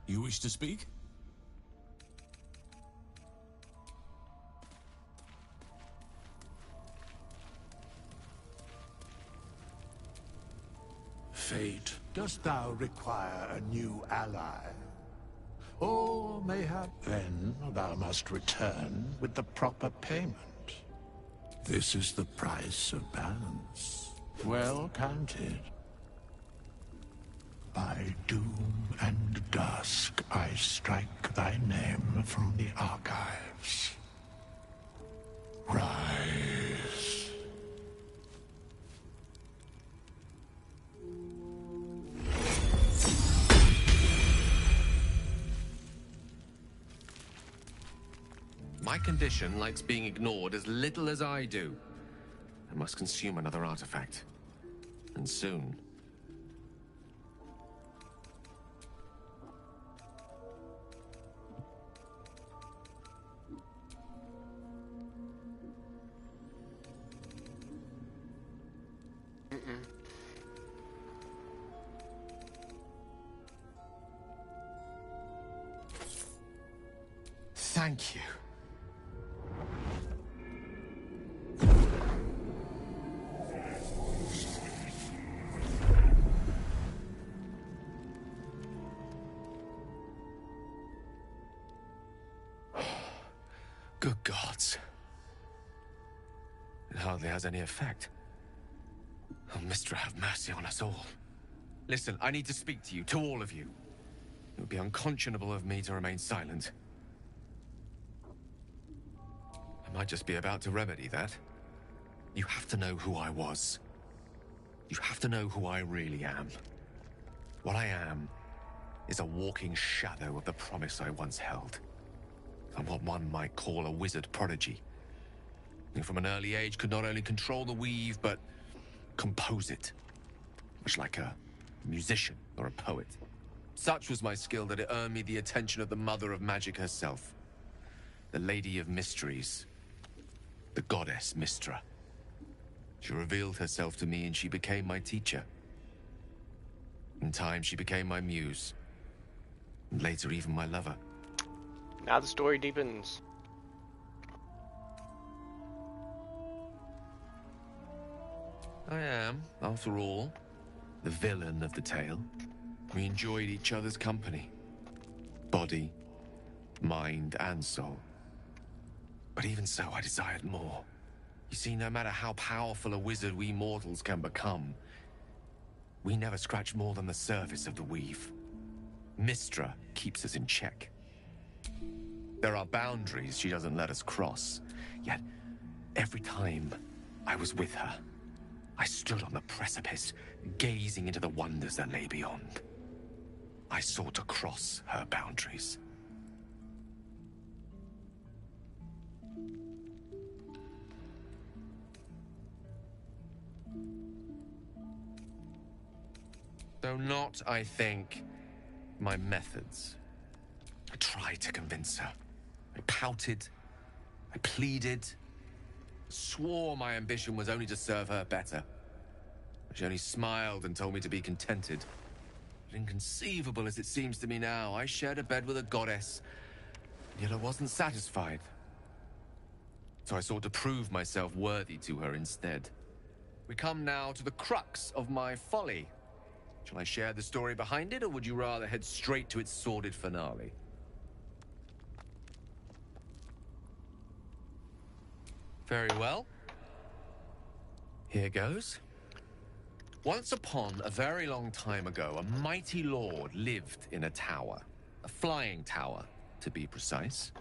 You wish to speak? Fate, dost thou require a new ally? Or mayhap then thou must return with the proper payment. This is the price of balance. Well counted. By doom and dusk I strike thy name from the archives. Rise. My condition likes being ignored as little as I do. I must consume another artifact. And soon. Thank you. Good gods. It hardly has any effect. Oh, Mistra, have mercy on us all. Listen, I need to speak to you, to all of you. It would be unconscionable of me to remain silent. I might just be about to remedy that. You have to know who I was. You have to know who I really am. What I am is a walking shadow of the promise I once held. I'm what one might call a wizard prodigy. Who from an early age could not only control the weave, but compose it. Much like a musician or a poet. Such was my skill that it earned me the attention of the mother of magic herself. The Lady of Mysteries. The goddess Mistra. She revealed herself to me and she became my teacher. In time, she became my muse. And later, even my lover. Now the story deepens. I am, after all, the villain of the tale. We enjoyed each other's company. Body, mind, and soul. But even so, I desired more. You see, no matter how powerful a wizard we mortals can become, we never scratch more than the surface of the weave. Mystra keeps us in check. There are boundaries she doesn't let us cross. Yet, every time I was with her, I stood on the precipice, gazing into the wonders that lay beyond. I sought to cross her boundaries. Though not, I think, my methods. I tried to convince her. I pouted. I pleaded. Swore my ambition was only to serve her better. She only smiled and told me to be contented. But inconceivable as it seems to me now, I shared a bed with a goddess, yet I wasn't satisfied. So I sought to prove myself worthy to her instead. We come now to the crux of my folly. Shall I share the story behind it, or would you rather head straight to its sordid finale? Very well. Here goes. Once upon a very long time ago, a mighty lord lived in a tower. A flying tower, to be precise.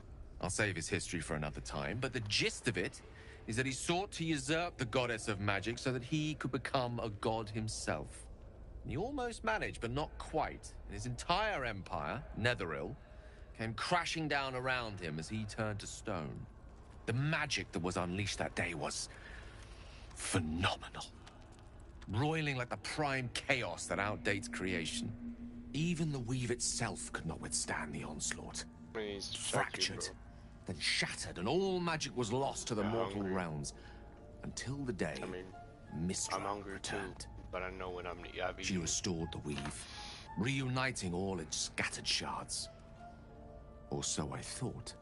I'll save his history for another time, but the gist of it is that he sought to usurp the goddess of magic so that he could become a god himself. He almost managed, but not quite. And his entire empire, Netheril, came crashing down around him as he turned to stone. The magic that was unleashed that day was phenomenal. Roiling like the prime chaos that outdates creation. Even the weave itself could not withstand the onslaught. Fractured, then shattered, and all magic was lost to the mortal realms. Until the day Mystra returned. But I know when I'm She restored the weave, reuniting all its scattered shards. Or so I thought.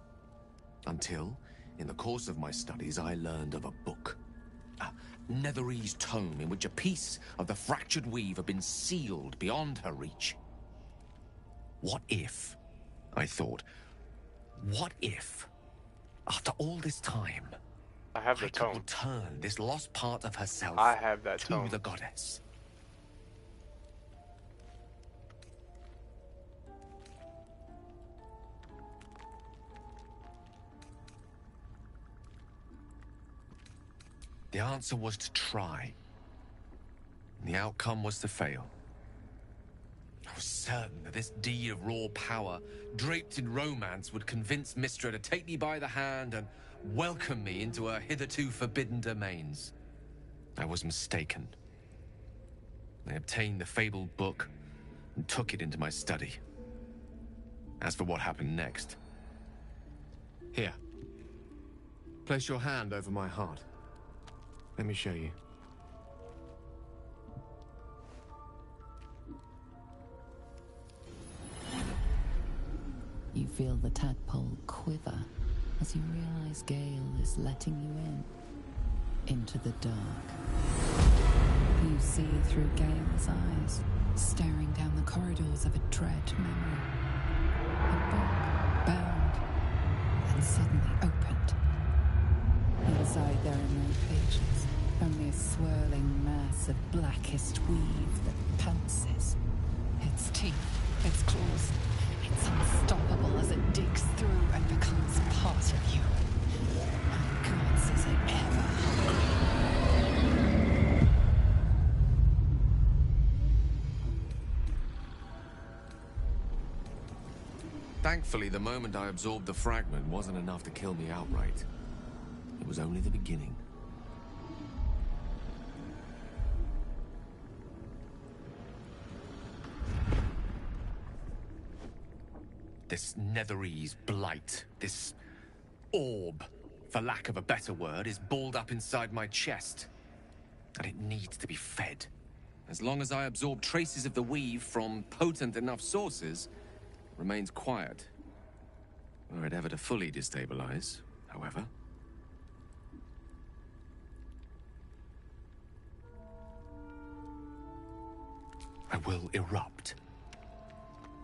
Until, in the course of my studies, I learned of a book. A Netherese tome in which a piece of the fractured weave had been sealed beyond her reach. What if, I thought, what if, after all this time, I could return this lost part of herself to the goddess? The answer was to try. And the outcome was to fail. I was certain that this deed of raw power, draped in romance, would convince Mystra to take me by the hand and welcome me into her hitherto forbidden domains. I was mistaken. I obtained the fabled book and took it into my study. As for what happened next... Here. Place your hand over my heart. Let me show you. You feel the tadpole quiver as you realize Gale is letting you into the dark. You see through Gale's eyes, staring down the corridors of a dread memory. A book bound and suddenly opened. Inside there are no pages, only a swirling mass of blackest weave that pounces. Its teeth, its claws, it's unstoppable as it digs through and becomes part of you. And gods, is it ever hungry? Thankfully, the moment I absorbed the fragment wasn't enough to kill me outright. It was only the beginning. This Netherese blight, this orb, for lack of a better word, is balled up inside my chest. And it needs to be fed. As long as I absorb traces of the weave from potent enough sources, it remains quiet. Were it ever to fully destabilize, however... I will erupt.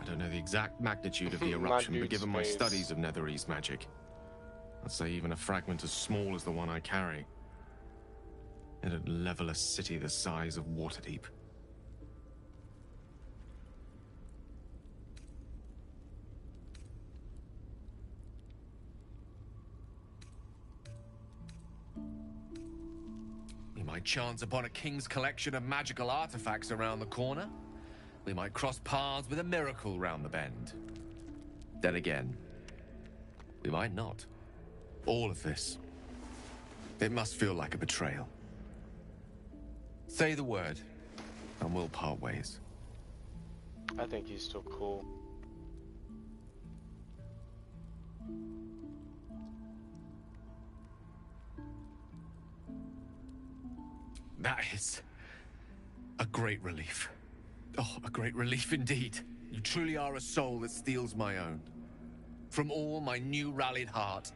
I don't know the exact magnitude of the eruption, but given my studies of Netherese magic, I'd say even a fragment as small as the one I carry, it'd level a city the size of Waterdeep. We might chance upon a king's collection of magical artifacts around the corner. We might cross paths with a miracle round the bend. Then again, we might not. All of this, it must feel like a betrayal. Say the word, and we'll part ways. I think he's still cool. That is a great relief. Oh, a great relief indeed. You truly are a soul that steals my own. From all my new rallied heart,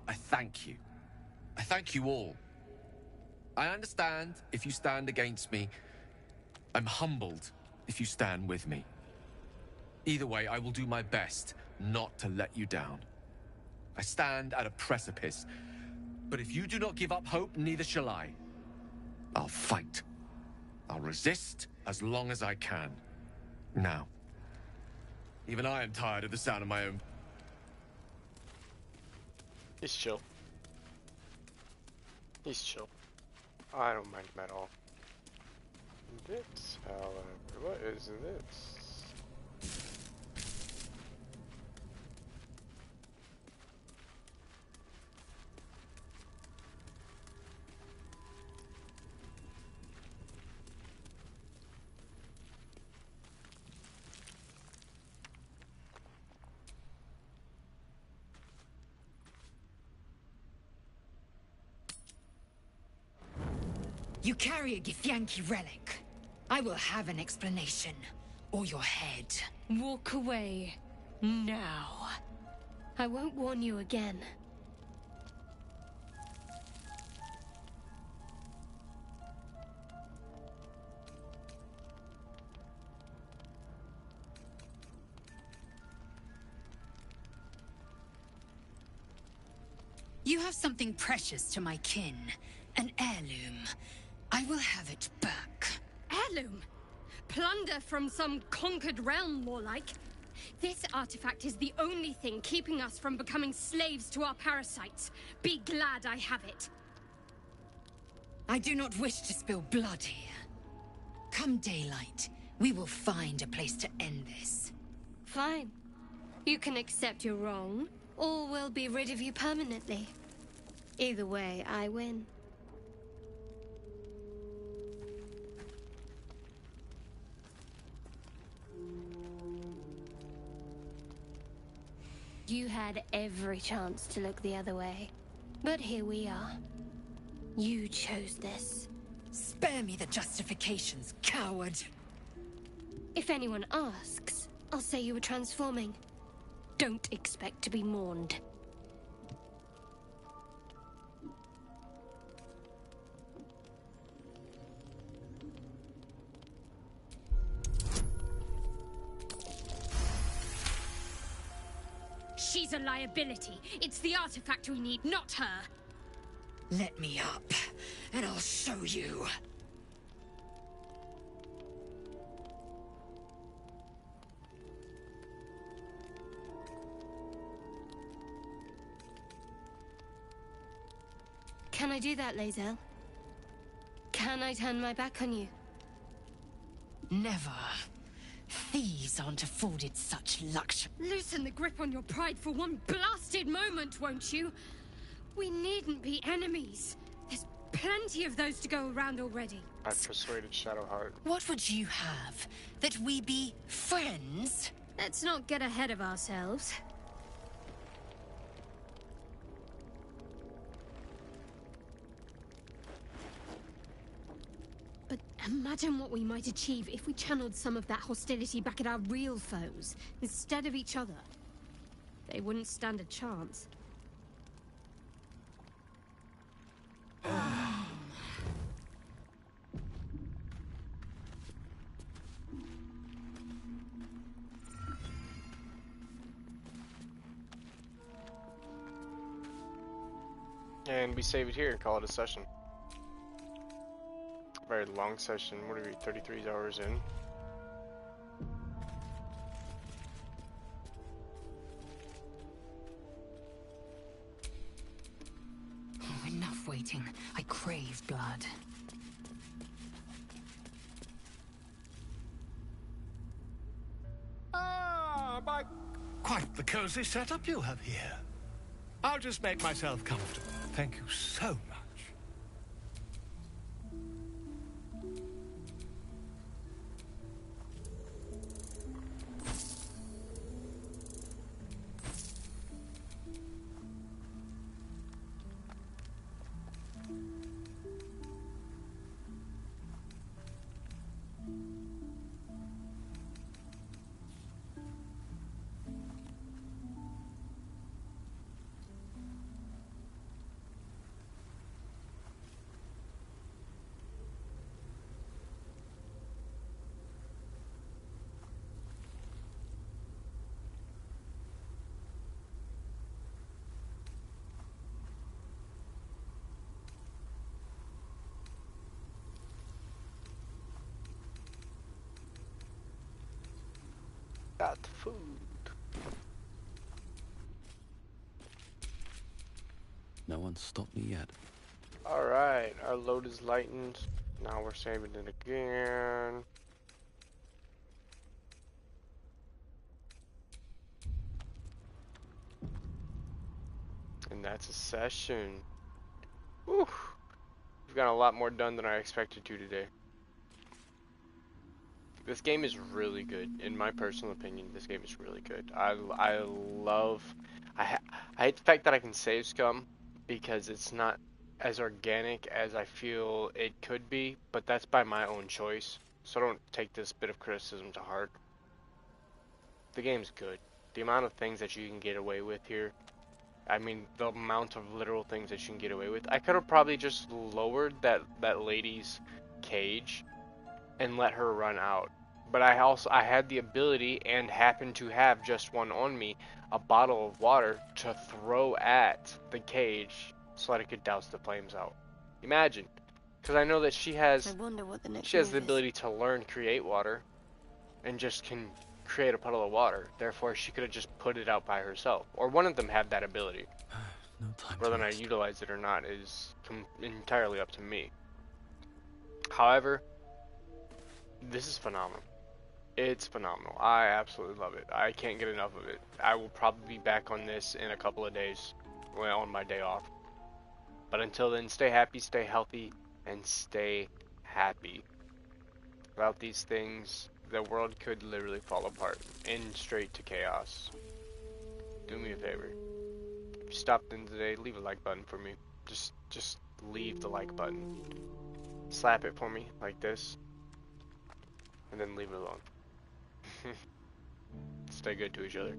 I thank you. I thank you all. I understand if you stand against me. I'm humbled if you stand with me. Either way, I will do my best not to let you down. I stand at a precipice, but if you do not give up hope, neither shall I. I'll fight. I'll resist as long as I can. Now, even I am tired of the sound of my own. He's chill. He's chill. I don't mind him at all. This, however, what is this? You carry a Githyanki relic. I will have an explanation. Or your head. Walk away. Now. I won't warn you again. You have something precious to my kin. An heirloom. I will have it back. Heirloom? Plunder from some conquered realm, more like. This artifact is the only thing keeping us from becoming slaves to our parasites. Be glad I have it. I do not wish to spill blood here. Come daylight, we will find a place to end this. Fine. You can accept you're wrong, or we'll be rid of you permanently. Either way, I win. You had every chance to look the other way. But here we are. You chose this. Spare me the justifications, coward! If anyone asks, I'll say you were transforming. Don't expect to be mourned. She's a liability. It's the artifact we need, not her. Let me up, and I'll show you. Can I do that, Lae'zel? Can I turn my back on you? Never. Thieves aren't afforded such luxury. Loosen the grip on your pride for one blasted moment, won't you? We needn't be enemies. There's plenty of those to go around already. I've persuaded Shadowheart. What would you have? That we be friends? Let's not get ahead of ourselves. But imagine what we might achieve if we channeled some of that hostility back at our real foes, instead of each other. They wouldn't stand a chance. And we save it here and call it a session. Very long session. What are we, 33 hours in? Oh, enough waiting. I crave blood. Ah, my... Quite the cozy setup you have here. I'll just make myself comfortable. Thank you so much. Got the food. No one's stopped me yet. Alright, our load is lightened. Now we're saving it again. And that's a session. Whew. We've got a lot more done than I expected to today. This game is really good. In my personal opinion, this game is really good. I love... I hate the fact that I can save scum because it's not as organic as I feel it could be, but that's by my own choice. So don't take this bit of criticism to heart. The game's good. The amount of things that you can get away with here, I mean, the amount of literal things that you can get away with. I could have probably just lowered that lady's cage and let her run out. But I had the ability and happened to have just one on me, a bottle of water to throw at the cage so that I could douse the flames out. Imagine, because I know that she has the ability to learn create water and just can create a puddle of water. Therefore, she could have just put it out by herself. Or one of them had that ability. No time Whether or to not I rest. utilize it or not is entirely up to me. However, this is phenomenal. It's phenomenal. I absolutely love it. I can't get enough of it. I will probably be back on this in a couple of days, well, on my day off. But until then, stay happy, stay healthy, and stay happy. Without these things, the world could literally fall apart and straight to chaos. Do me a favor. If you stopped in today, leave a like button for me. Just leave the like button. Slap it for me like this, and then leave it alone. Stay good to each other.